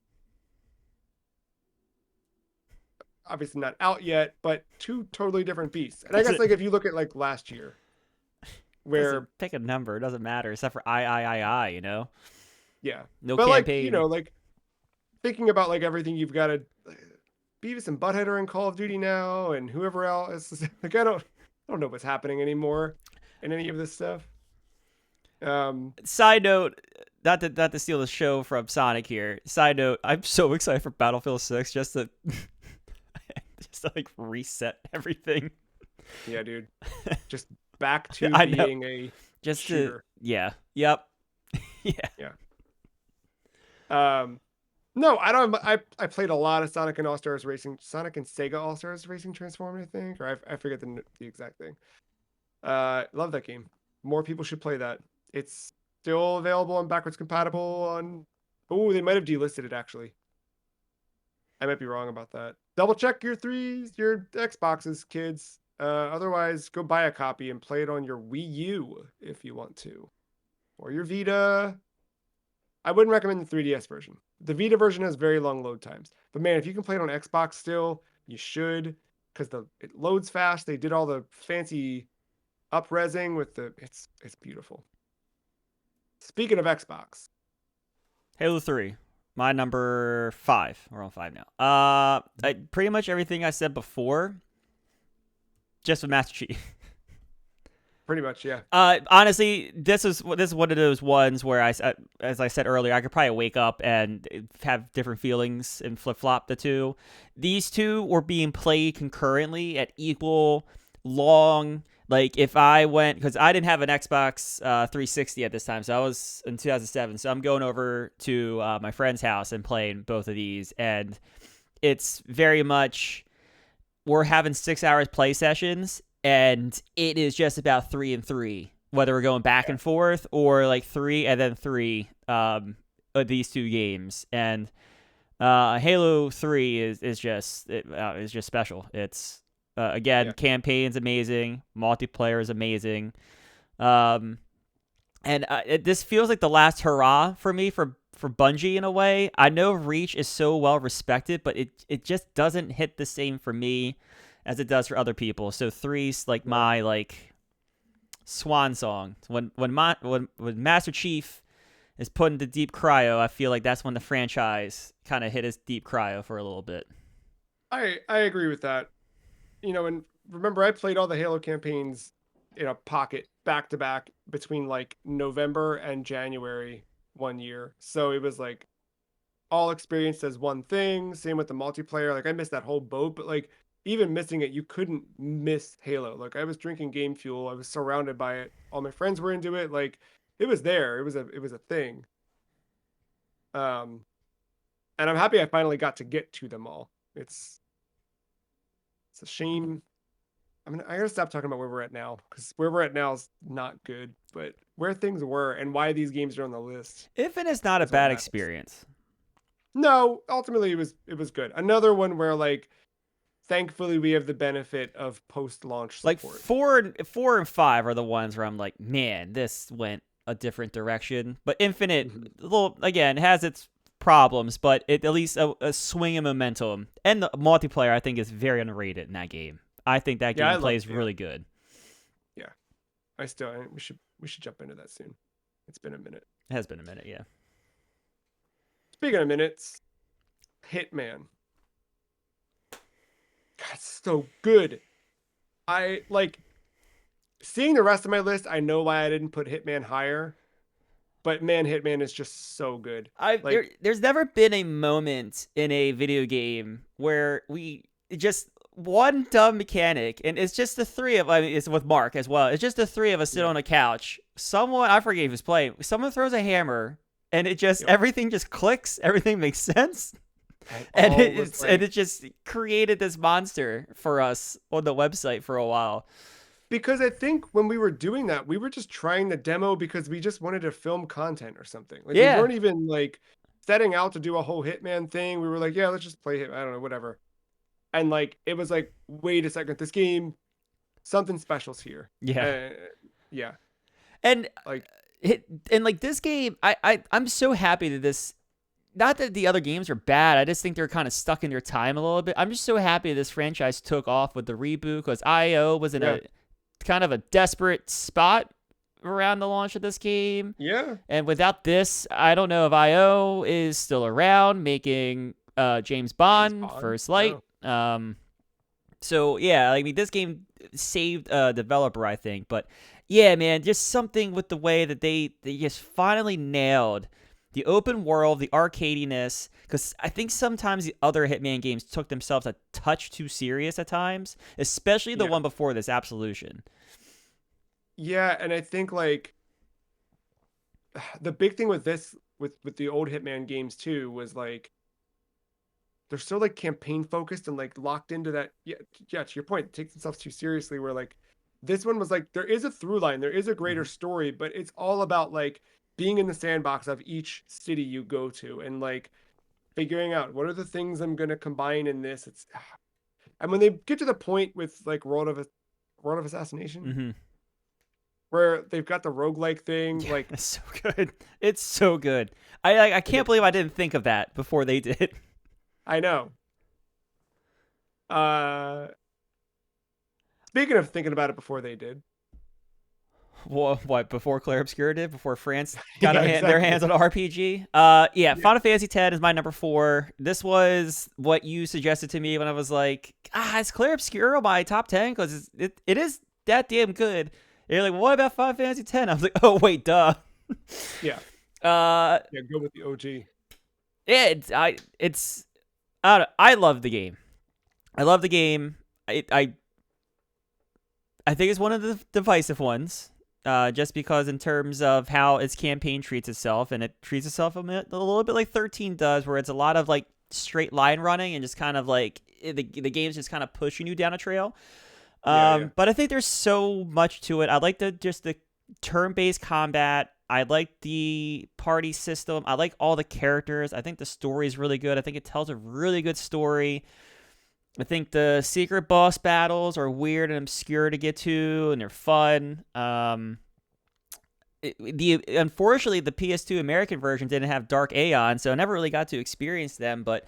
obviously not out yet, but two totally different beasts. And I Does guess it like if you look at like last year, doesn't where pick a number? It doesn't matter except for I. You know, yeah, no but like campaign. like thinking about like everything you've got to Beavis and Butthead are in Call of Duty now, and whoever else. Like I don't know what's happening anymore in any of this stuff. Um, Side note, not to steal the show from Sonic here. Side note, I'm so excited for Battlefield 6 just to just to like reset everything. yeah, dude, just back to I know. being a Just to shooter. yeah. Yep. Yeah. Yeah. No, I don't. I played a lot of Sonic and All Stars Racing, Sonic and Sega All Stars Racing Transformed, I think, or I forget the exact thing. Love that game. More people should play that. It's still available and backwards compatible on. Oh, they might have delisted it actually. I might be wrong about that. Double check your Xboxes, kids. Otherwise, go buy a copy and play it on your Wii U if you want to, or your Vita. I wouldn't recommend the 3DS version. The Vita version has very long load times. But man, if you can play it on Xbox still, you should, because it loads fast. They did all the fancy up-resing with the it's beautiful. Speaking of Xbox, Halo 3. My number 5. We're on 5 now. Pretty much everything I said before, just with Master Chief. pretty much, yeah. Honestly, this is one of those ones where as I said earlier, I could probably wake up and have different feelings and flip flop the two. These two were being played concurrently at equal long. Like if I went, because I didn't have an Xbox 360 at this time, so I was in 2007. So I'm going over to my friend's house and playing both of these, and it's very much we're having 6 hours play sessions, and it is just about 3 and 3, whether we're going back Yeah. and forth or like 3 and then 3 of these two games. And Halo 3 is just special. It's again, Yeah. campaign's amazing, multiplayer is amazing, um, and this feels like the last hurrah for me for Bungie in a way. I know Reach is so well respected, but it just doesn't hit the same for me as it does for other people. So three's like No. my like swan song. When Master Chief is put into deep cryo, I feel like that's when the franchise kind of hit his deep cryo for a little bit. I agree with that. And remember I played all the Halo campaigns in a pocket back to back between like November and January one year. So it was like all experienced as one thing. Same with the multiplayer. Like I missed that whole boat, but like even missing it, you couldn't miss Halo. Like I was drinking Game Fuel, I was surrounded by it. All my friends were into it. Like it was there. It was a thing. Um, and I'm happy I finally got to get to them all. It's a shame. I gotta stop talking about where we're at now because where we're at now is not good. But where things were and why these games are on the list Infinite's not a is what bad matters. experience. No, ultimately it was good. Another one where like thankfully we have the benefit of post-launch Like support. four and five are the ones where I'm like, man, this went a different direction. But Infinite, Mhm. little again, has its problems, but it at least a swing in momentum. And the multiplayer, I think, is very underrated in that game. I think that Yeah, I gameplay love is yeah. really good. Yeah. We should jump into that soon. It's been a minute. It has been a minute, yeah. Speaking of minutes, Hitman. God, so good. I like seeing the rest of my list. I know why I didn't put Hitman higher, but man, Hitman is just so good. Like, There's never been a moment in a video game where we just one dumb mechanic, and it's just the three of. I mean, it's with Mark as well. It's just the three of us sit yeah, on a couch. Someone I forget who's playing. Someone throws a hammer, and it just yep. everything just clicks. Everything makes sense, And and all was it just created this monster for us on the website for a while. because I think when we were doing that, we were just trying the demo because we just wanted to film content or something. Like we Yeah, weren't even like setting out to do a whole Hitman thing. We were like, yeah, let's just play Hit. I don't know, whatever. And like it was like, wait a second, this game, something special's here. yeah, Yeah, and like and like this game, I'm so happy that this not that the other games are bad. I just think they're kind of stuck in their time a little bit. I'm just so happy this franchise took off with the reboot because IO was in yeah, a kind of a desperate spot around the launch of this game. yeah, And without this, I don't know if IO is still around making James James Bond, Bond. First Light. No, So yeah, I mean this game saved a developer, I think. But yeah, man, just something with the way that they just finally nailed the open world, the arcadiness. Because I think sometimes the other Hitman games took themselves a touch too serious at times, especially the yeah, one before this, Absolution. yeah, and I think like the big thing with this with the old Hitman games too was like they're so like campaign focused and like locked into that. Yeah, yeah. To your point, take themselves too seriously. Where like this one was like there is a through line, there is a greater Mhm. story, but it's all about like being in the sandbox of each city you go to and like figuring out what are the things I'm gonna combine in this. It's and when they get to the point with like World of Assassination, Mhm. where they've got the roguelike thing, Yeah, like it's so good. It's so good. I and can't believe I didn't think of that before they did. I know. Uh Speaking of thinking about it before they did. What before Claire Obscura did? Before France got Yeah, their exactly. hands on RPG? Yeah, Yeah. Final Fantasy X is my number 4. This was what you suggested to me when I was like, is Claire Obscura my top 10? Because it is that damn good. And you're like, what about Final Fantasy X? I was like, oh wait, duh. Yeah. uh, Yeah, go with the OG. yeah, I don't know, I love the game. I love the game. I think it's one of the divisive ones, just because in terms of how its campaign treats itself, and it treats itself a little bit like 13 does, where it's a lot of like straight line running and just kind of like the game's just kind of pushing you down a trail. Yeah, yeah. But I think there's so much to it. I like the turn-based combat. I like the party system. I like all the characters. I think the story is really good. I think it tells a really good story. I think the secret boss battles are weird and obscure to get to, and they're fun. Unfortunately, the PS2 American version didn't have Dark Aeon, so I never really got to experience them. But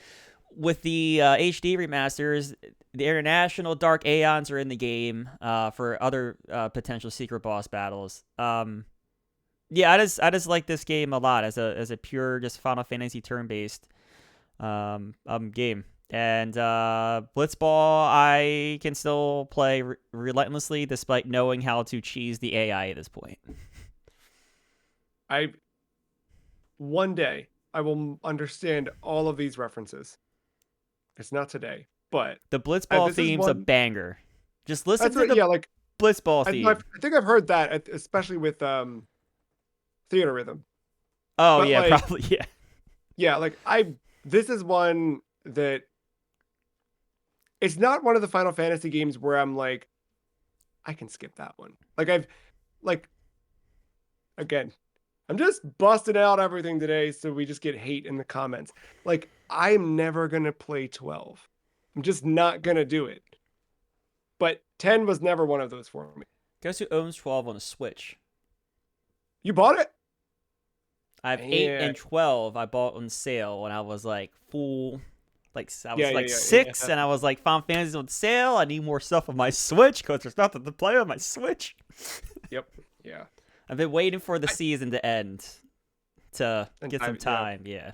with the HD remasters, the international Dark Aeons are in the game for other potential secret boss battles. Yeah, I just like this game a lot as a pure just Final Fantasy turn based game. And Blitzball, I can still play relentlessly despite knowing how to cheese the AI at this point. I One day I will understand all of these references. It's not today. but The Blitzball this is theme's a one. banger. Just listen That's to what. the Yeah, like Blitzball theme. I think I've heard that, especially with Theater Rhythm. Oh But yeah, like, probably yeah. yeah, like this is one that it's not one of the Final Fantasy games where I'm like, I can skip that one. Like like again, I'm just busting out everything today so we just get hate in the comments. Like, I'm never gonna play 12. I'm just not gonna do it. But 10 was never one of those for me. Guess who owns 12 on a Switch? You bought it? I have 8 Yeah. and 12. I bought on sale when I was like full. Like I Yeah, was yeah, like yeah, six, yeah. and I was like, Final Fantasy's on sale. I need more stuff on my Switch because there's nothing to play on my Switch. Yep. Yeah. I've been waiting for the I, season to end to and get some yeah. time. Yeah.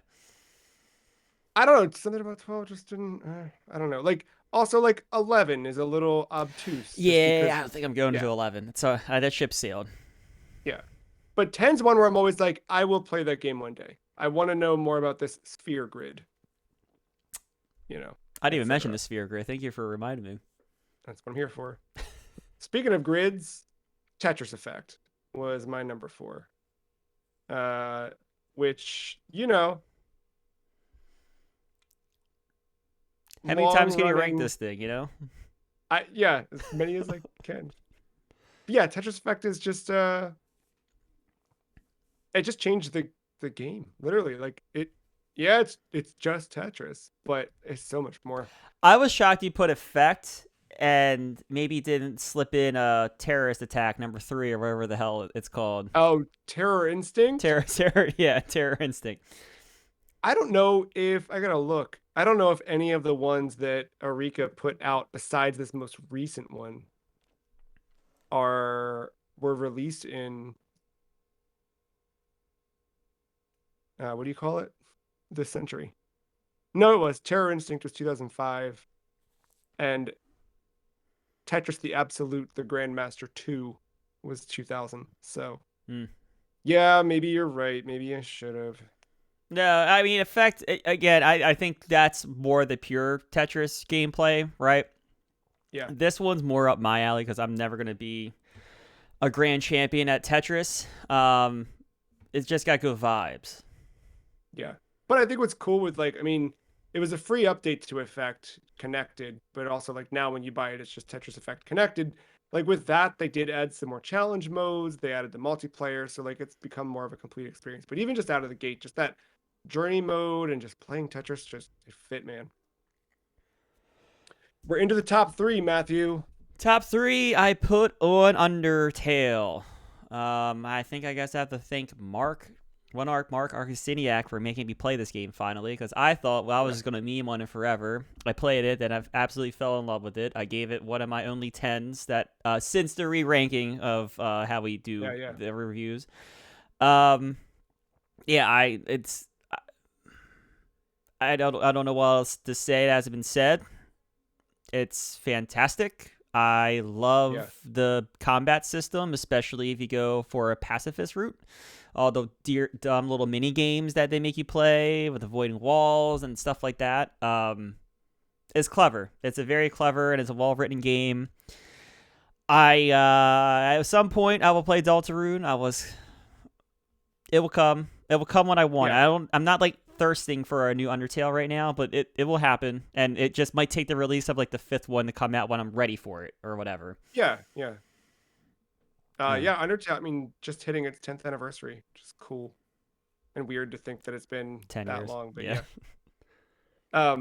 I don't know. Something about 12 just didn't. I don't know. Like, also, like, 11 is a little obtuse just Yeah, because, I don't think I'm going yeah, to 11. So that ship sailed. yeah. But 10's one where I'm always like, I will play that game one day. I want to know more about this sphere grid, I didn't even mention etc. the sphere grid. Thank you for reminding me. That's what I'm here for. Speaking of grids, Tetris Effect was my number 4. Which, How many times long can you rank running. this thing? You know? Yeah, as many as I can. But yeah, Tetris Effect is just it just changed the game. Literally. Like it yeah, it's just Tetris, but it's so much more. I was shocked you put effect and maybe didn't slip in a terrorist attack number 3 or whatever the hell it's called. Oh, Terror Instinct? Terror instinct. I don't know if I gotta look. I don't know if any of the ones that Arika put out besides this most recent one were released in what do you call it? This century. No, it was Terror Instinct was 2005, and Tetris the Absolute, the Grandmaster 2 was 2000. So, Hmm. yeah, maybe you're right. Maybe I should have. No, I mean effect again. I think that's more the pure Tetris gameplay, right? Yeah, This one's more up my alley because I'm never gonna be a grand champion at Tetris. It's just got good vibes. yeah. But I think what's cool with like, I mean, it was a free update to Effect Connected, but also like now when you buy it, it's just Tetris Effect Connected. Like with that, they did add some more challenge modes. They added the multiplayer, so like it's become more of a complete experience. But even just out of the gate, just that journey mode and just playing Tetris, just it fit, man. We're into the top 3, Matthew. Top 3, I put on Undertale. I think I guess I have to thank Mark Arciniak for making me play this game finally, because I thought, well, I was just gonna meme on it forever. I played it and I've absolutely fell in love with it. I gave it one of my only 10s that since the re-ranking of how we do Yeah. the reviews. Um, yeah, I don't know what else to say that hasn't been said. It's fantastic. I love Yeah. the combat system, especially if you go for a pacifist route. All the dumb little mini games that they make you play with avoiding walls and stuff like that. It's clever. It's a very clever and it's a well written game. At some point I will play Deltarune. It will come. It will come when I want. Yeah. I'm not like thirsting for a new Undertale right now, but it will happen, and it just might take the release of like the 5th one to come out when I'm ready for it or whatever. Yeah. Yeah, Undertale, I mean, just hitting its 10th anniversary, just cool and weird to think that it's been 10 that years. long, but Yeah. yeah.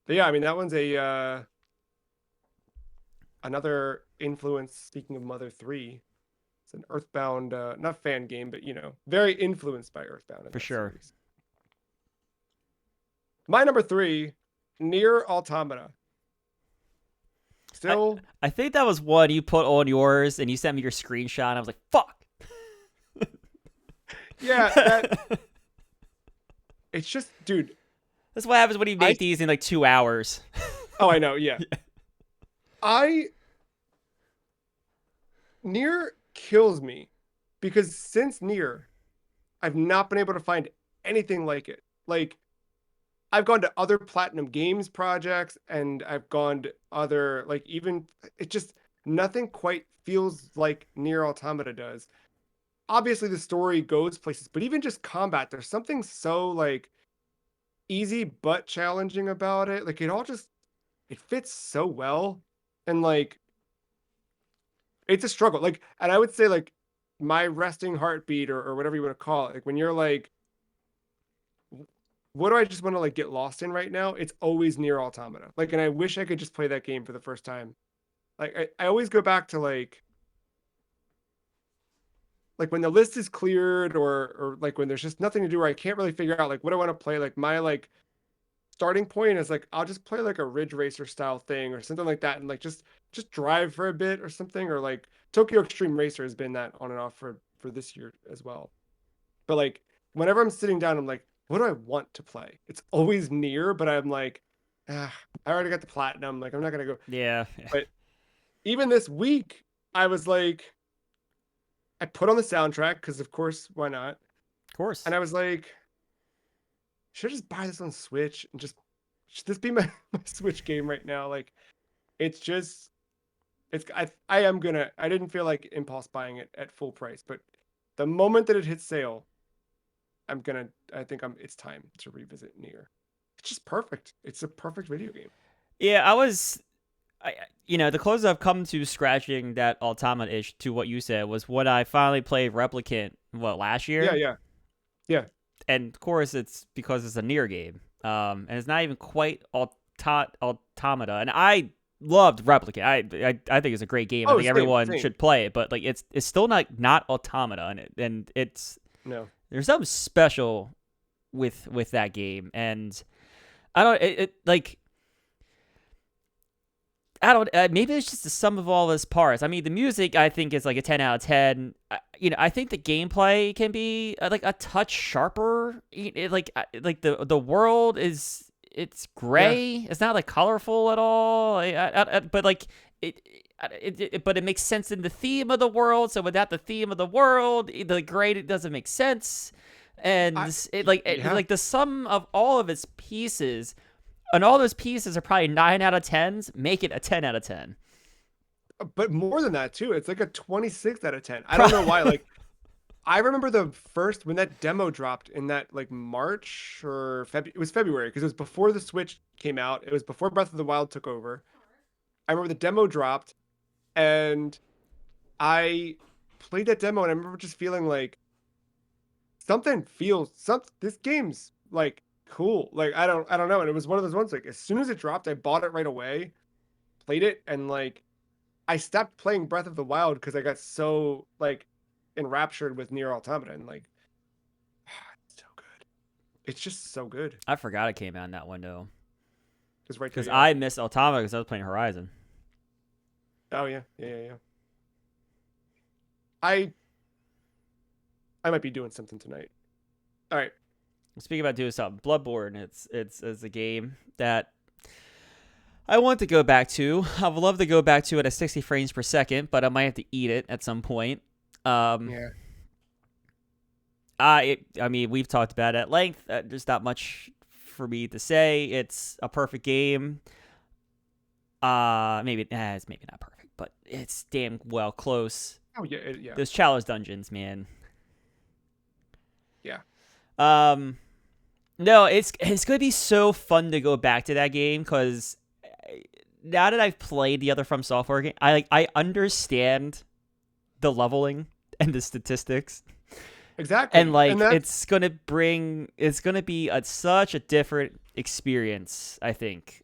But yeah, I mean, that one's another influence. Speaking of Mother 3, it's an Earthbound, not fan game, but very influenced by Earthbound in For that sure. series. My number 3, Nier Automata. Still, I think that was one you put on yours, and you sent me your screenshot. And I was like, "Fuck." yeah, it's just, dude. That's what happens when you make these in like 2 hours. Oh, I know. Yeah. Nier kills me because since Nier, I've not been able to find anything like it. Like, I've gone to other Platinum Games projects, and I've gone to other, like, even it just nothing quite feels like Nier Automata does. Obviously the story goes places, but even just combat, there's something so like easy but challenging about it. Like it all just it fits so well. And like it's a struggle. Like, and I would say like my resting heartbeat or whatever you want to call it, like when you're like, what do I just want to like get lost in right now? It's always Near Automata. Like, and I wish I could just play that game for the first time. Like I always go back to like when the list is cleared or like when there's just nothing to do, or I can't really figure out like what I want to play. Like my like starting point is like I'll just play like a Ridge Racer style thing or something like that, and like just drive for a bit or something. Or like Tokyo Extreme Racer has been that on and off for this year as well. But like whenever I'm sitting down, I'm like, what do I want to play? It's always Near, but I'm like, I already got the platinum. Like I'm not gonna go. Yeah, But even this week, I was like, I put on the soundtrack because of course why not? of course. And I was like, should I just buy this on Switch and just should this be my, my Switch game right now? Like it's just it's I am gonna I didn't feel like impulse buying it at full price, but the moment that it hits sale, I think it's time to revisit Nier. It's just perfect. It's a perfect video game. Yeah, the closest I've come to scratching that Automata ish to what you said was when I finally played Replicant, last Yeah, year? yeah. Yeah. And of course, it's because it's a Nier game. And it's not even quite Automata. And I loved Replicant. I think it's a great game. I Oh, think everyone same. should play it, but like it's still not Automata, and it's No. there's something special with that game. And I don't it like I don't. Maybe it's just the sum of all those parts. I mean, the music I think is like a 10 out of 10. I think the gameplay can be like a touch sharper. Like the world is it's Yeah. gray. It's not like colorful at all. But like but it makes sense in the theme of the world. So without the theme of the world, the grade it doesn't make sense. And I yeah. like the sum of all of its pieces and all those pieces are probably 9 out of 10s, make it a 10 out of 10. But more than that too. It's like a 26 out of 10. I don't know why. Like I remember the first when that demo dropped in that like March or February. It was February because it was before the Switch came out. It was before Breath of the Wild took over. I remember the demo dropped and I played that demo and I remember just feeling like something feels some this game's like cool. Like I don't know. And it was one of those ones like as soon as it dropped, I bought it right away, played it, and like I stopped playing Breath of the Wild because I got so like enraptured with Nier Automata and like it's so good. It's just so good. I forgot it came out in that window Just right there, because yeah. I missed Automata because I was playing Horizon. Oh yeah, yeah. I I might be doing something tonight. All right. Speaking about doing something, Bloodborne, it's a game that I want to go back to. I would love to go back to it at 60 frames per second, but I might have to eat it at some point. Um, Yeah. I mean, we've talked about it at length. There's not much for me to say. It's a perfect game. It's maybe not perfect, but it's damn well close. Oh yeah, yeah. Those Chalice dungeons, man. Yeah. Um, no, it's gonna be so fun to go back to that game because now that I've played the other From Software game, I understand the leveling and the statistics, Exactly. and like And that's it's gonna be such a different experience, I think.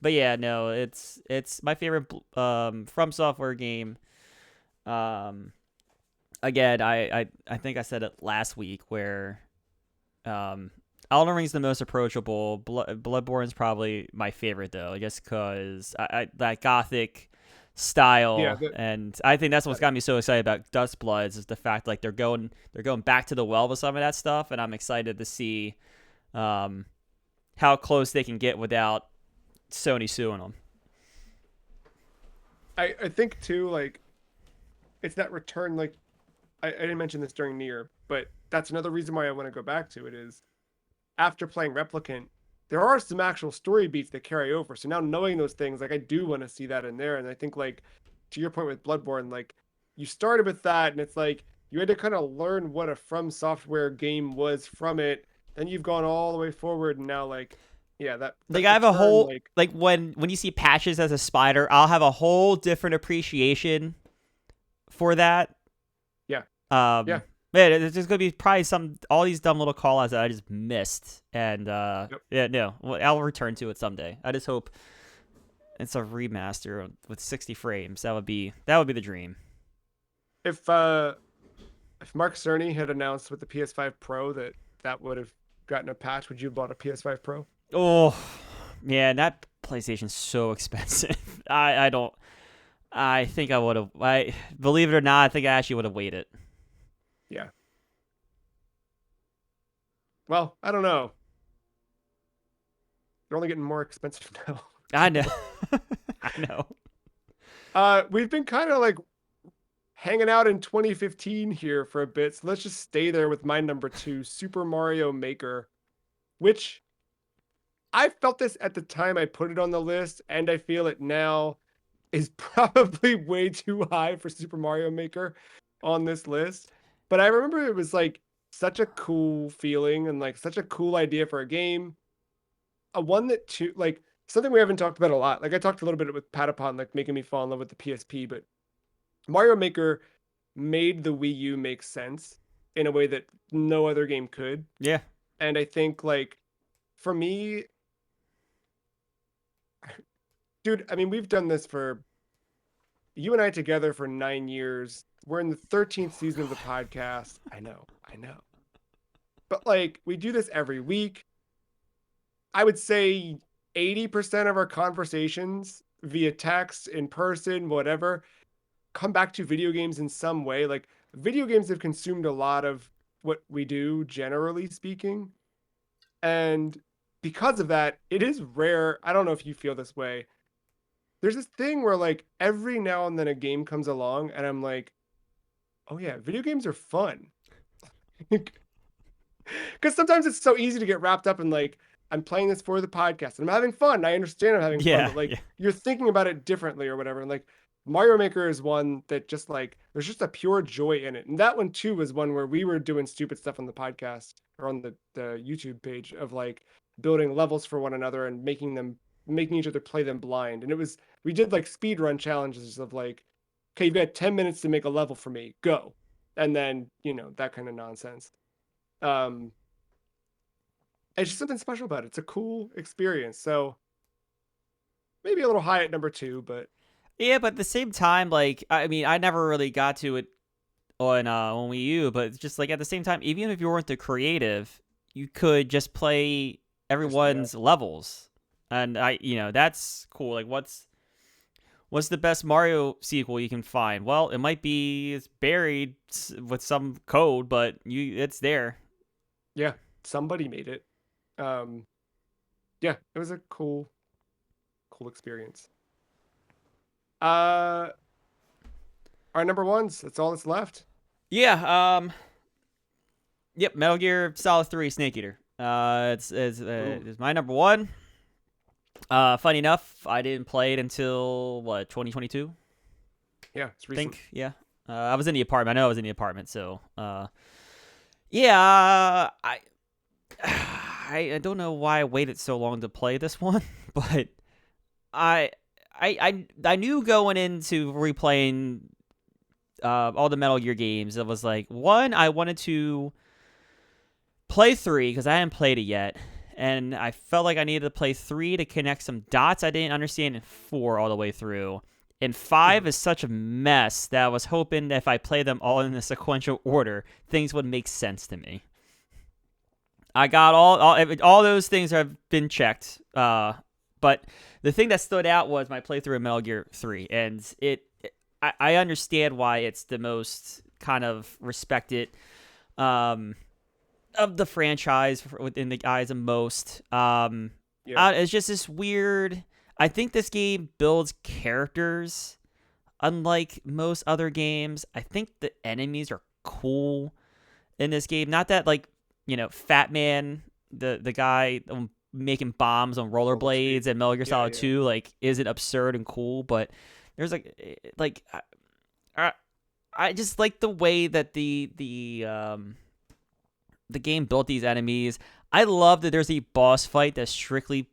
But yeah, no, it's my favorite From Software game. Um, Again, I think I said it last week where Elden Ring's the most approachable. Bloodborne's probably my favorite though, just because I that gothic yeah, style, the, and I think that's what's got me so excited about Dust Bloods is the fact like they're going back to the well with some of that stuff, and I'm excited to see how close they can get without Sony suing them. I think too like it's that return like I didn't mention this during Nier, but that's another reason why I want to go back to it is after playing Replicant, there are some actual story beats that carry over. So now knowing those things, like I do want to see that in there. And I think like to your point with Bloodborne, like you started with that and it's like you had to kind of learn what a From Software game was from it. Then you've gone all the way forward and now like yeah, Like that I the have a turn whole like like when you see Patches as a spider, I'll have a whole different appreciation for that. yeah. Yeah. Um, man, there's just gonna be probably some all these dumb little call outs that I just missed, and Yep. yeah, no, well, I'll return to it someday. I just hope it's a remaster with 60 frames. That would be the dream. If Mark Cerny had announced with the PS5 Pro that that would have gotten a patch, would you have bought a PS5 Pro? Oh, man, that PlayStation's so expensive. I don't. I think I would have. I believe it or not, I think I actually would have waited. Yeah. Well, I don't know. They're only getting more expensive now. I know. I know. We've been kind of like hanging out in 2015 here for a bit, so let's just stay there with my number two, Super Mario Maker, which I felt this at the time I put it on the list, and I feel it now is probably way too high for Super Mario Maker on this list. But I remember it was like such a cool feeling and like such a cool idea for a game. A one that too like something we haven't talked about a lot. Like I talked a little bit with Patapon, like making me fall in love with the PSP, but Mario Maker made the Wii U make sense in a way that no other game could. Yeah. And I think like for me, dude, I mean, we've done this for you and I together for 9 years. We're in the 13th season of the podcast. I know. But like we do this every week. I would say 80% of our conversations via text, in person, whatever, come back to video games in some way. Like video games have consumed a lot of what we do, generally speaking. And because of that, it is rare. I don't know if you feel this way. There's this thing where like every now and then a game comes along and I'm like, oh yeah, video games are fun. Because sometimes it's so easy to get wrapped up in like, I'm playing this for the podcast and I'm having fun. I understand I'm having fun, Yeah. but like Yeah. you're thinking about it differently or whatever. And like Mario Maker is one that just like there's just a pure joy in it. And that one too was one where we were doing stupid stuff on the podcast or on the YouTube page of like building levels for one another and making each other play them blind. And it was we did like speed run challenges of like, okay, you've got 10 minutes to make a level for me, go. And then, that kind of nonsense. Um it's just something special about it. It's a cool experience. So maybe a little high at number two, but Yeah, but at the same time, like I mean, I never really got to it on Wii U, but it's just like at the same time, even if you weren't the creative, you could just play just yeah. everyone's levels, and that's cool. Like, what's the best Mario sequel you can find? Well, it might be it's buried with some code, but it's there. Yeah, somebody made it. Yeah, it was a cool experience. Uh our number ones, that's all that's left. Yeah. Yep. Metal Gear Solid 3 Snake Eater. It's my number one. Funny enough, I didn't play it until what 2022. Yeah, it's I recent. think yeah. I was in the apartment. I know I was in the apartment. So yeah. I don't know why I waited so long to play this one, but I I knew going into replaying all the Metal Gear games, it was like one I wanted to play 3 because I hadn't played it yet, and I felt like I needed to play 3 to connect some dots I didn't understand in 4 all the way through. And 5 is such a mess that I was hoping that if I play them all in a sequential order, things would make sense to me. I got all those things have been checked, but the thing that stood out was my playthrough of Metal Gear 3, and I understand why it's the most kind of respected of the franchise within the eyes of most. It's just this weird. I think this game builds characters unlike most other games. I think the enemies are cool in this game. Not that like Fat Man the guy making bombs on Mobile Suit. rollerblades and Metal Gear Yeah, Solid yeah. 2 like isn't absurd and cool, but there's like I, I just like the way that the game built these enemies. I love that there's a boss fight that's strictly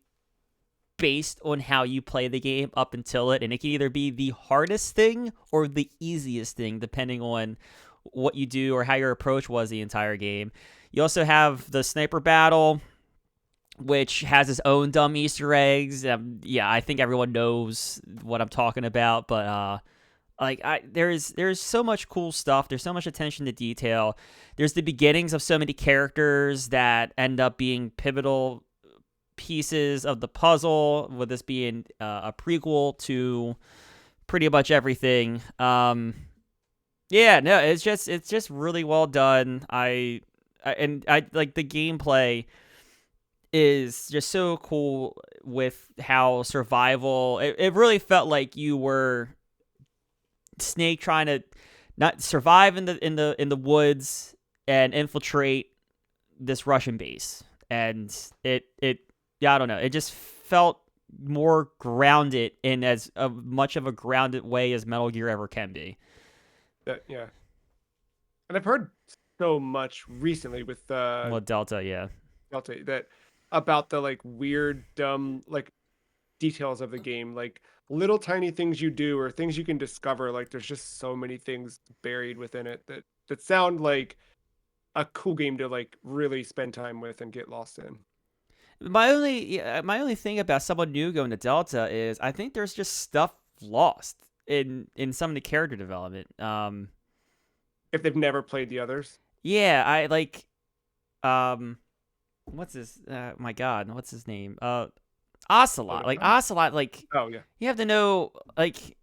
based on how you play the game up until it, and it can either be the hardest thing or the easiest thing depending on what you do or how your approach was the entire game. You also have the sniper battle, which has its own dumb Easter eggs. Yeah, I think everyone knows what I'm talking about, but there's so much cool stuff. There's so much attention to detail. There's the beginnings of so many characters that end up being pivotal pieces of the puzzle, with this being a prequel to pretty much everything. Yeah, no, it's just really well done. I like the gameplay is just so cool with how survival. It really felt like you were Snake trying to not survive in the woods and infiltrate this Russian base, and it yeah, I don't know, it just felt more grounded in as much of a grounded way as Metal Gear ever can be. That yeah. And I've heard so much recently with Well, Delta, yeah. Delta that about the like weird, dumb like details of the game, like little tiny things you do or things you can discover. Like there's just so many things buried within it that sound like a cool game to like really spend time with and get lost in. My only thing about someone new going to Delta is I think there's just stuff lost in some of the character development. If they've never played the others. Yeah, I like um what's his my god, what's his name? I Ocelot. don't Like know. Ocelot, like Oh yeah. you have to know like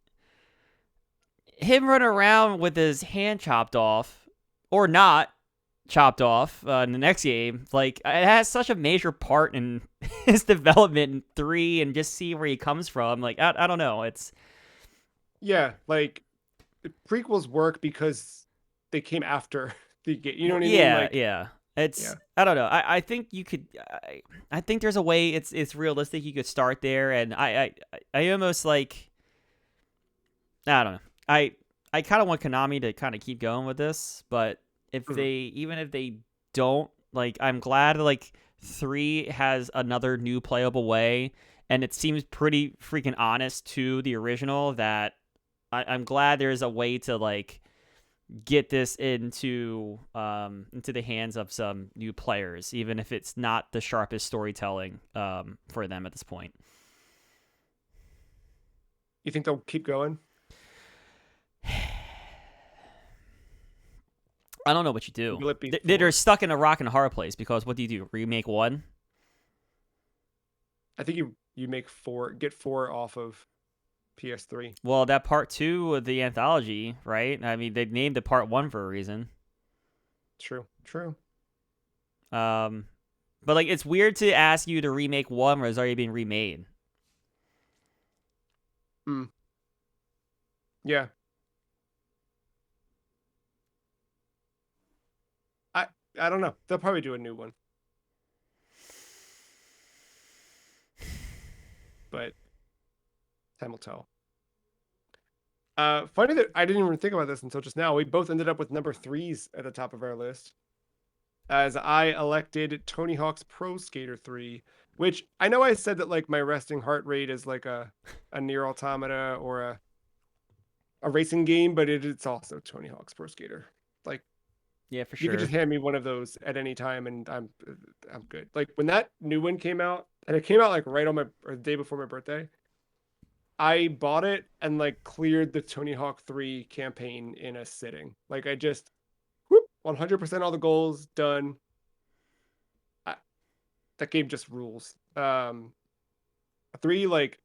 him running around with his hand chopped off or not chopped off in the next game. Like it has such a major part in his development in 3, and just see where he comes from. Like I don't know. It's Yeah, like the prequels work because they came after the game. You know what I mean? yeah, Like yeah. It's yeah. I don't know. I think you could. I think there's a way. It's realistic. You could start there, and I almost like I don't know. I kind of want Konami to kind of keep going with this, but Mhm. even if they don't, like, I'm glad like 3 has another new playable way, and it seems pretty freaking honest to the original. That I'm glad there's a way to like get this into the hands of some new players, even if it's not the sharpest storytelling for them at this point. You think they'll keep going? I don't know what you do. Will it be They're 4? stuck in a rock and a hard place because what do you do? Remake 1? I think you make 4, get 4 off of PS3. Well, that part 2 of the anthology, right? I mean, they named it part 1 for a reason. True. True. Um, but like, it's weird to ask you to remake 1 where it's already been remade. Mm. Yeah. I I don't know. They'll probably do a new one, but time will tell. Funny that I didn't even think about this until just now. We both ended up with number threes at the top of our list, as I elected Tony Hawk's Pro Skater 3, which I know I said that like my resting heart rate is like a near automata or a racing game, but it's also Tony Hawk's Pro Skater. Like Yeah, for you could sure. just hand me one of those at any time and I'm good. Like when that new one came out, and it came out like right on my or the day before my birthday, I bought it and like cleared the Tony Hawk 3 campaign in a sitting. Like I just whoop, 100% all the goals done. I, that game just rules. 3 like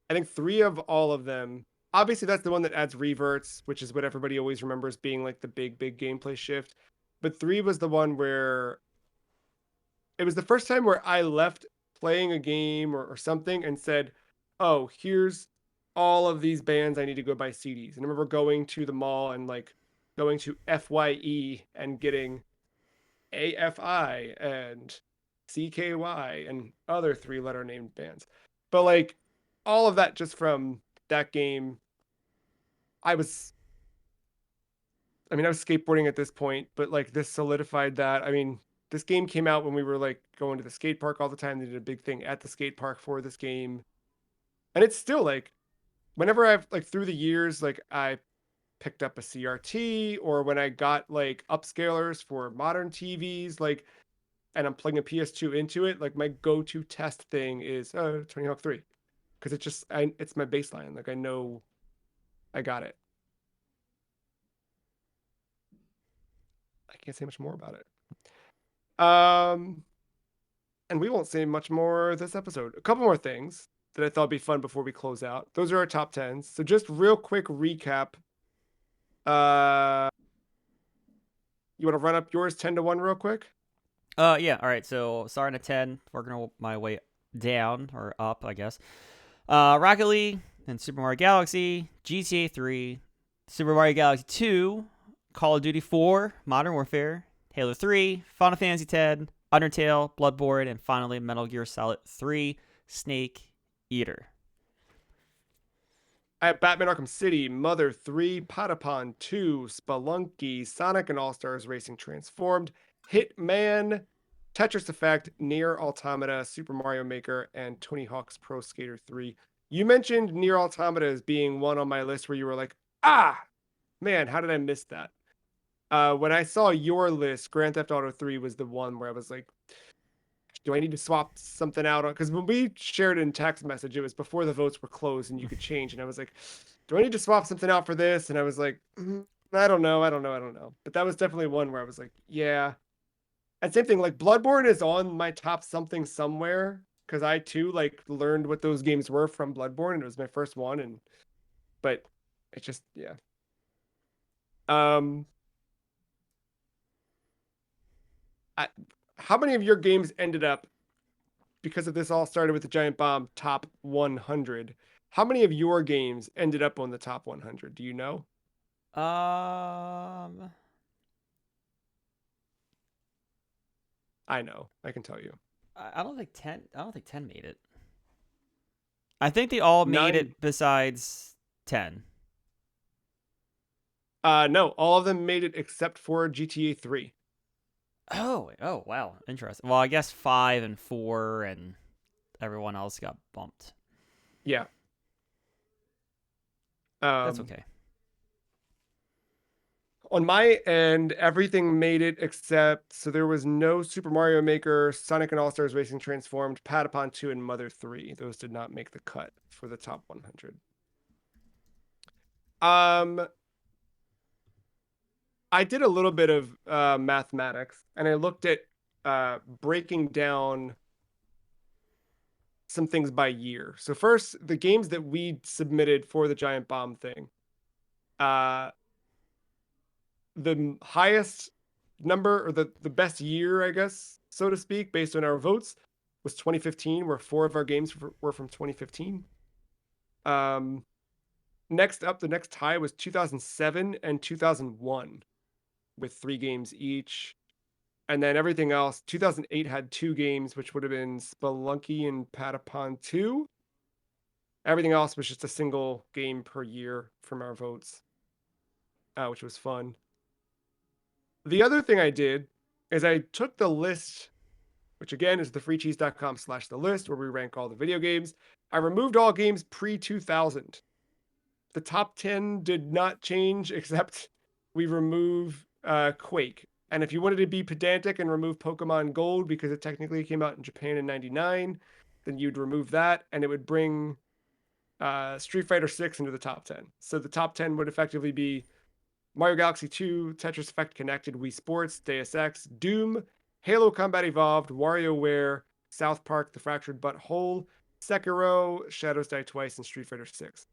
I think 3 of all of them. Obviously that's the one that adds reverts, which is what everybody always remembers being like the big gameplay shift. But 3 was the one where it was the first time where I left playing a game or something and said, "Oh, here's all of these bands I need to go buy CDs." And I remember going to the mall and like going to FYE and getting AFI and CKY, and other three-letter named bands. But like all of that just from that game. I was I was skateboarding at this point, but like this solidified that. I mean, this game came out when we were like going to the skate park all the time. They did a big thing at the skate park for this game. And it's still like whenever I've like through the years, like I picked up a CRT or when I got like upscalers for modern TVs, like and I'm plugging a PS2 into it, like my go-to test thing is Tony Hawk 3. Because it's my baseline. Like I know I got it. I can't say much more about it. And we won't say much more this episode. A couple more things that I thought would be fun before we close out. Those are our top tens. So just real quick recap. Uh, you want to run up yours 10-1 real quick? Yeah. All right. So starting at 10, working my way down or up, I guess. Rocket League and Super Mario Galaxy, GTA 3, Super Mario Galaxy 2, Call of Duty 4, Modern Warfare, Halo 3, Final Fantasy X, Undertale, Bloodborne, and finally Metal Gear Solid 3, Snake Eater. I have Batman Arkham City, Mother 3, Patapon 2, Spelunky, Sonic and All-Stars Racing Transformed, Hitman, Tetris Effect, Nier Automata, Super Mario Maker, and Tony Hawk's Pro Skater 3. You mentioned Nier Automata as being one on my list where you were like, man, how did I miss that? When I saw your list, Grand Theft Auto 3 was the one where I was like, do I need to swap something out? Because when we shared it in text message, it was before the votes were closed and you could change. And I was like, do I need to swap something out for this? And I was like, I don't know. But that was definitely one where I was like, yeah. And same thing, like Bloodborne is on my top something somewhere because I too like learned what those games were from Bloodborne and it was my first one. But it just, yeah. Um, how many of your games ended up because of this all started with the Giant Bomb top 100? How many of your games ended up on the top 100? Do you know? Um, I know. I can tell you. I don't think 10. I don't think 10 made it. I think they all made Nine. it besides 10. No, all of them made it except for GTA 3. Oh, wow, interesting. Well, I guess 5 and 4 and everyone else got bumped. Yeah. That's okay. On my end, everything made it except so there was no Super Mario Maker, Sonic and All Stars Racing Transformed, Patapon 2, and Mother 3. Those did not make the cut for the top 100. I did a little bit of mathematics and I looked at breaking down some things by year. So first, the games that we submitted for the Giant Bomb thing. The highest number or the best year, I guess, so to speak, based on our votes, was 2015, where 4 of our games were from 2015. Next up, the next tie was 2007 and 2001, with 3 games each. And then everything else, 2008 had 2 games, which would have been Spelunky and Patapon 2. Everything else was just a single game per year from our votes, which was fun. The other thing I did is I took the list, which again is thefreecheese.com/the list, where we rank all the video games. I removed all games pre-2000. The top 10 did not change, except we remove Quake. And if you wanted to be pedantic and remove Pokemon Gold because it technically came out in Japan in 99, then you'd remove that and it would bring Street Fighter 6 into the top 10. So the top 10 would effectively be Mario Galaxy 2, Tetris Effect Connected, Wii Sports, Deus Ex, Doom, Halo Combat Evolved, WarioWare, South Park, The Fractured But Whole, Sekiro, Shadows Die Twice, and Street Fighter 6.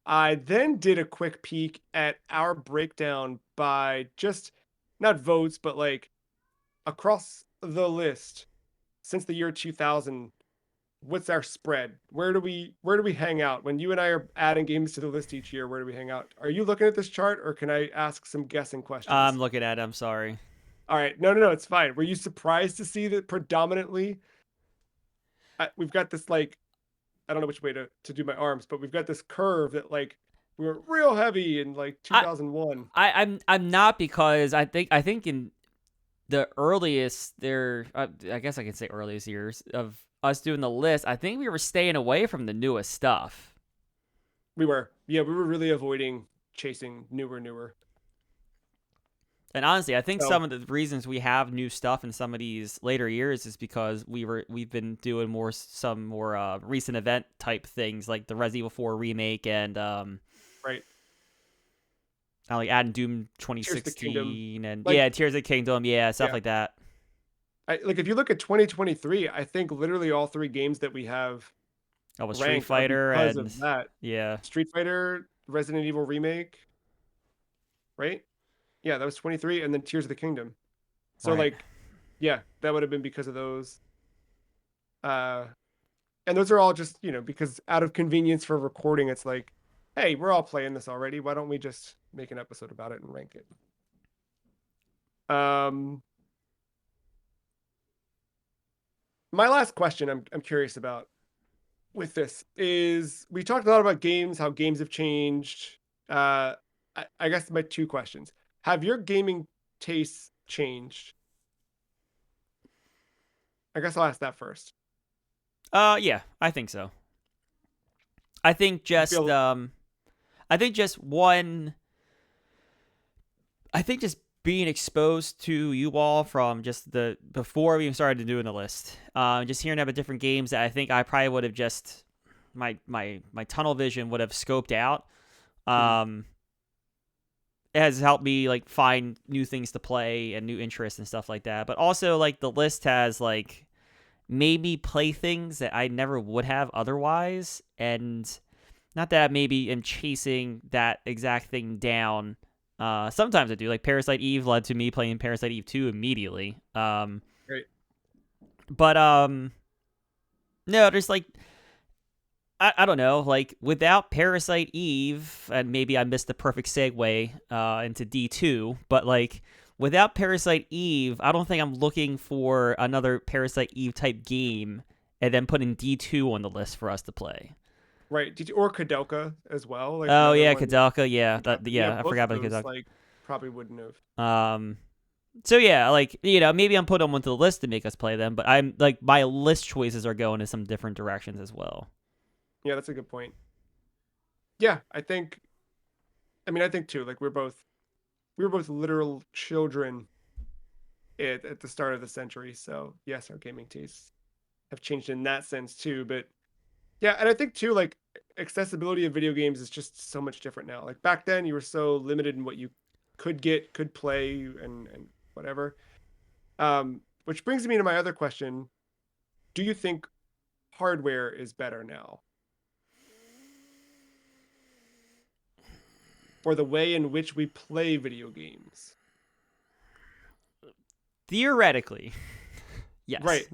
I then did a quick peek at our breakdown by just not votes, but like across the list since the year 2000. What's our spread? Where do we hang out when you and I are adding games to the list each year? Where do we hang out? Are you looking at this chart, or can I ask some guessing questions? I'm looking at it. I'm sorry. All right. No, no, no. It's fine. Were you surprised to see that predominantly we've got this like I don't know which way to do my arms, but we've got this curve that like we were real heavy in like I, 2001. I'm not, because I think in the earliest there, I guess I could say earliest years of us doing the list, I think we were staying away from the newest stuff. Yeah, we were really avoiding chasing newer. And honestly, I think So some of the reasons we have new stuff in some of these later years is because we've been doing some more recent event type things like the Resident Evil 4 remake and right, like adding Doom Tears of the Kingdom, 2016 and like yeah, Tears of the Kingdom, yeah, stuff yeah, like that. like if you look at 2023, I think literally all three games that we have Oh, with Street ranked are Fighter because and of that. yeah, Street Fighter, Resident Evil remake, right? Yeah, that was 23, and then Tears of the Kingdom. So right. like, yeah, that would have been because of those. Uh, and those are all just because out of convenience for recording, it's like, hey, we're all playing this already. Why don't we just make an episode about it and rank it? Um, my last question, I'm curious about with this is we talked a lot about games, how games have changed. I guess my two questions: have your gaming tastes changed? I guess I'll ask that first. Yeah, I think so. I think You just feel I think just one I think just being exposed to you all from just the before we even started doing the list, just hearing about different games that I think I probably would have just my tunnel vision would have scoped out. Mhm. Um, it has helped me like find new things to play and new interests and stuff like that. But also like the list has like made me play things that I never would have otherwise, and not that maybe in chasing that exact thing down. Sometimes I do. Like Parasite Eve led to me playing Parasite Eve 2 immediately. Great. But no, there's like I don't know, like without Parasite Eve, and maybe I missed the perfect segue into D2, but like without Parasite Eve, I don't think I'm looking for another Parasite Eve type game and then putting D2 on the list for us to play. Right. Or Kadelka as well, like Oh another yeah, one. Kadalka, yeah, Yeah, yeah, I both forgot of about those Kadalka. like probably wouldn't have. So yeah, like maybe I'm putting them onto the list to make us play them, but I'm like my list choices are going in some different directions as well. Yeah, that's a good point. Yeah, I think too, like we were both literal children at the start of the century. So yes, our gaming tastes have changed in that sense too. But yeah, and I think too, like accessibility of video games is just so much different now. Like back then, you were so limited in what you could play, and whatever. Which brings me to my other question: do you think hardware is better now, or the way in which we play video games? Theoretically, yes. Right,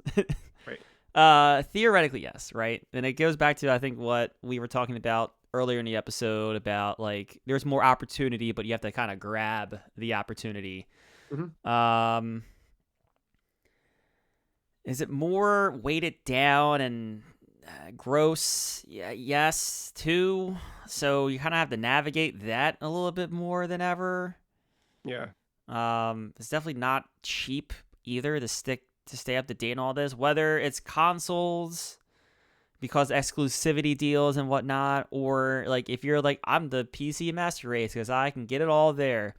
right. Theoretically, yes, right? And it goes back to I think what we were talking about earlier in the episode about like there's more opportunity, but you have to kind of grab the opportunity. Hmm. Um, is it more weighted down and gross? Yeah, yes, too. So you kind of have to navigate that a little bit more than ever. Yeah, It's definitely not cheap either to stay up to date on all this, whether it's consoles because exclusivity deals and whatnot, or like if you're like I'm the PC master race because I can get it all there.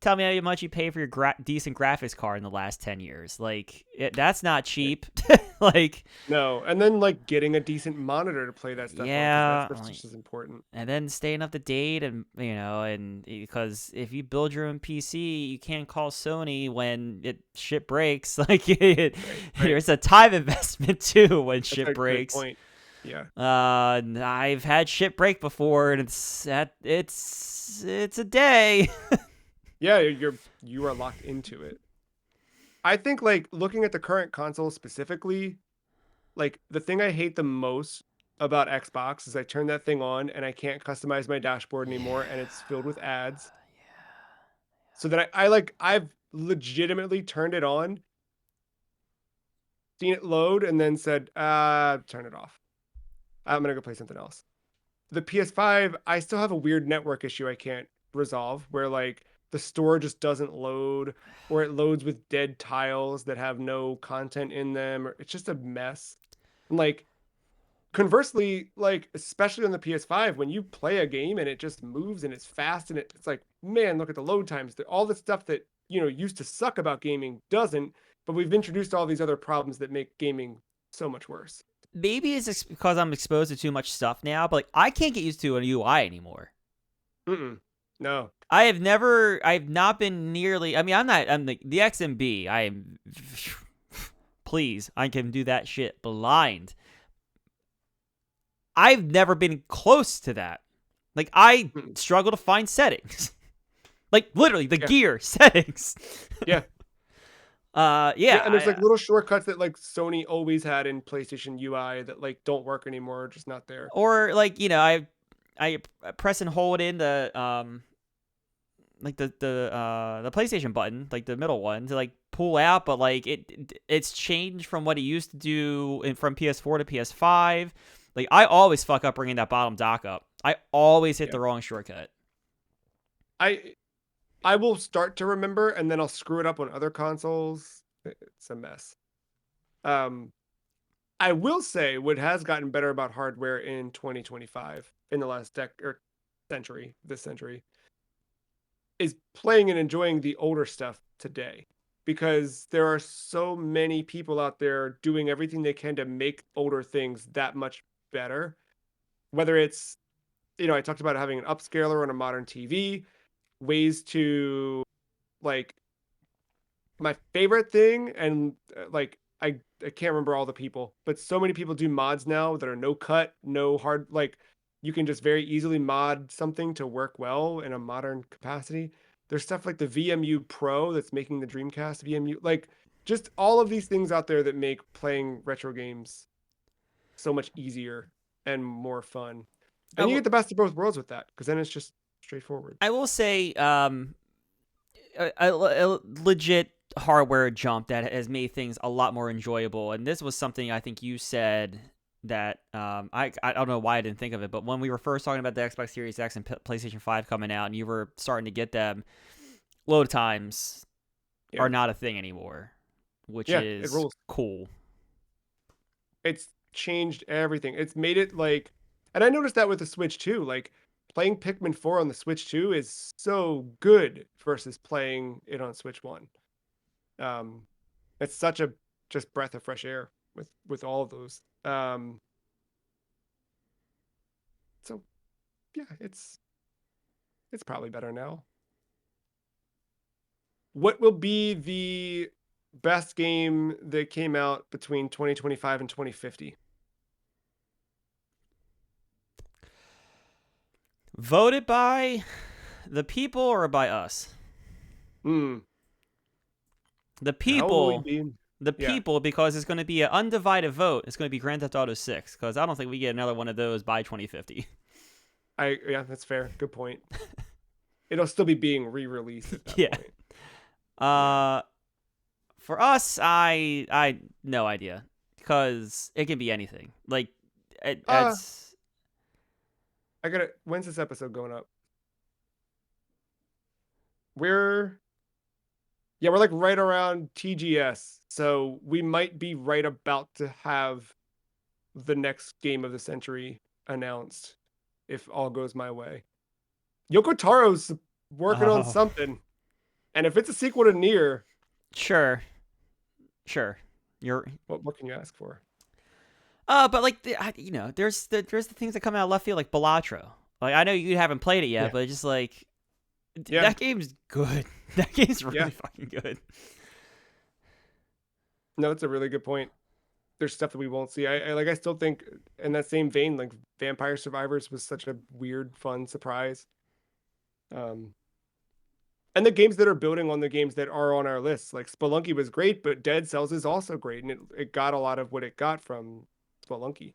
Tell me how much you pay for your decent graphics card in the last 10 years. Like that's not right. cheap. Like No, and then like getting a decent monitor to play that stuff on because yeah, that's like just as important. and then staying up to date and and because if you build your own PC you can't call Sony when shit breaks. Like Right, right. there's a time investment too when That's shit a great breaks. point. Yeah. I've had shit break before and it's a day. Yeah, you are locked into it. I think like looking at the current console specifically, like the thing I hate the most about Xbox is I turn that thing on and I can't customize my dashboard Yeah, anymore and it's filled with ads. So that I like I've legitimately turned it on, seen it load, and then said, turn it off. I'm gonna go play something else. The PS5, I still have a weird network issue I can't resolve where like the store just doesn't load or it loads with dead tiles that have no content in them or it's just a mess. And like conversely, like especially on the PS5 when you play a game and it just moves and it's fast and it's like, man, look at the load times. All the stuff that, used to suck about gaming doesn't, but we've introduced all these other problems that make gaming so much worse. Maybe it's because I'm exposed to too much stuff now, but like I can't get used to a UI anymore. Mm-mm. No. I've not been nearly. I mean, I'm the XMB. I am. Please, I can do that shit blind. I've never been close to that. Like I Mm-mm. struggle to find settings. Like literally the Yeah. gear settings. Yeah. Yeah. Yeah, and there's like little shortcuts that like Sony always had in PlayStation UI that like don't work anymore, just not there. Or like I press and hold in the like the PlayStation button, like the middle one, to like pull out, but like it's changed from what it used to do from PS4 to PS5. Like I always fuck up bringing that bottom dock up. I always hit Yeah. the wrong shortcut. I I will start to remember and then I'll screw it up on other consoles. It's a mess. Um I will say what has gotten better about hardware in 2025 in the last this century is playing and enjoying the older stuff today because there are so many people out there doing everything they can to make older things that much better. Whether it's, I talked about having an upscaler on a modern TV, ways to like my favorite thing, and like I can't remember all the people, but so many people do mods now that are no cut, no hard, like you can just very easily mod something to work well in a modern capacity. There's stuff like the VMU Pro that's making the Dreamcast VMU, like just all of these things out there that make playing retro games so much easier and more fun. I And you will get the best of both worlds with that because then it's just straightforward. I will say a legit hardware jump that has made things a lot more enjoyable. And this was something I think you said that I don't know why I didn't think of it, but when we were first talking about the Xbox Series X and PlayStation 5 coming out and you were starting to get them, load times Yeah. are not a thing anymore, which Yeah, it is rules. cool. It's changed everything. It's made it like, and I noticed that with the Switch too. Like playing Pikmin 4 on the Switch 2 is so good versus playing it on Switch 1. Um, it's such a just breath of fresh air with all of those. So yeah, it's probably better now. What will be the best game that came out between 2025 and 2050? Voted by the people or by us? Hmm. The How will we people. be? The Yeah. people, because it's going to be an undivided vote. It's going to be Grand Theft Auto 6, because I don't think we get another one of those by 2050. Yeah, that's fair. Good point. It'll still be being re-released at that Yeah. point. Yeah. Uh, for us, I no idea, because it can be anything. Like, Uh, it's I gotta. When's this episode going up? We're yeah, we're like right around TGS, so we might be right about to have the next game of the century announced, if all goes my way. Yoko Taro's working on oh something, and if it's a sequel to Nier, sure, sure. You're what can you ask for? but like there's the things that come out of left field like Balatro. Like I know you haven't played it yet, Yeah, but it's just like yeah, that game's good. That game's yeah. really fucking good. No, it's a really good point. There's stuff that we won't see. I still think in that same vein, like Vampire Survivors was such a weird, fun surprise. Um, and the games that are building on the games that are on our list, like Spelunky was great, but Dead Cells is also great, and it got a lot of what it got from Spelunky.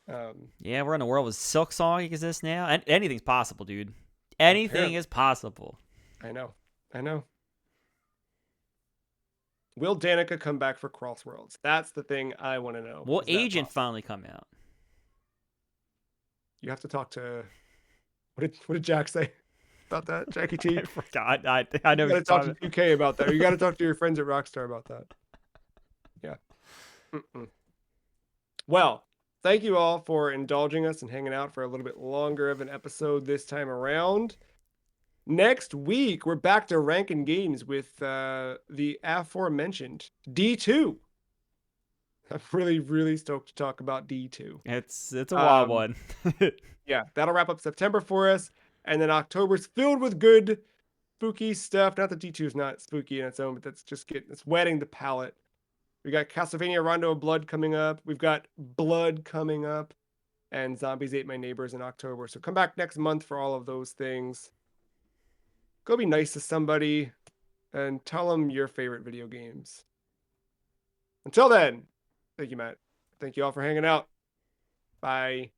Um, Yeah, we're in a world with Silk Song exists now, and anything's possible, dude. Anything apparently, is possible. I know, I know. Will Danica come back for Crossworlds? That's the thing I want to know. Will Is that Agent possible? finally come out? You have to talk to what did Jack say about that? Jackie I T. forgot. I know You what got you're to talk to talking 2K about that. Or you got to talk to your friends at Rockstar about that. Yeah. Mm-mm. Well, thank you all for indulging us and hanging out for a little bit longer of an episode this time around. Next week, we're back to ranking games with the aforementioned D2. I'm really, really stoked to talk about D2. It's a wild Um, one. yeah, that'll wrap up September for us. And then October's filled with good spooky stuff. Not that D2 is not spooky in its own, but it's wetting the palate. We got Castlevania Rondo of Blood coming up. We've got Blood coming up. And Zombies Ate My Neighbors in October. So come back next month for all of those things. Go be nice to somebody and tell them your favorite video games. Until then, thank you, Matt. Thank you all for hanging out. Bye.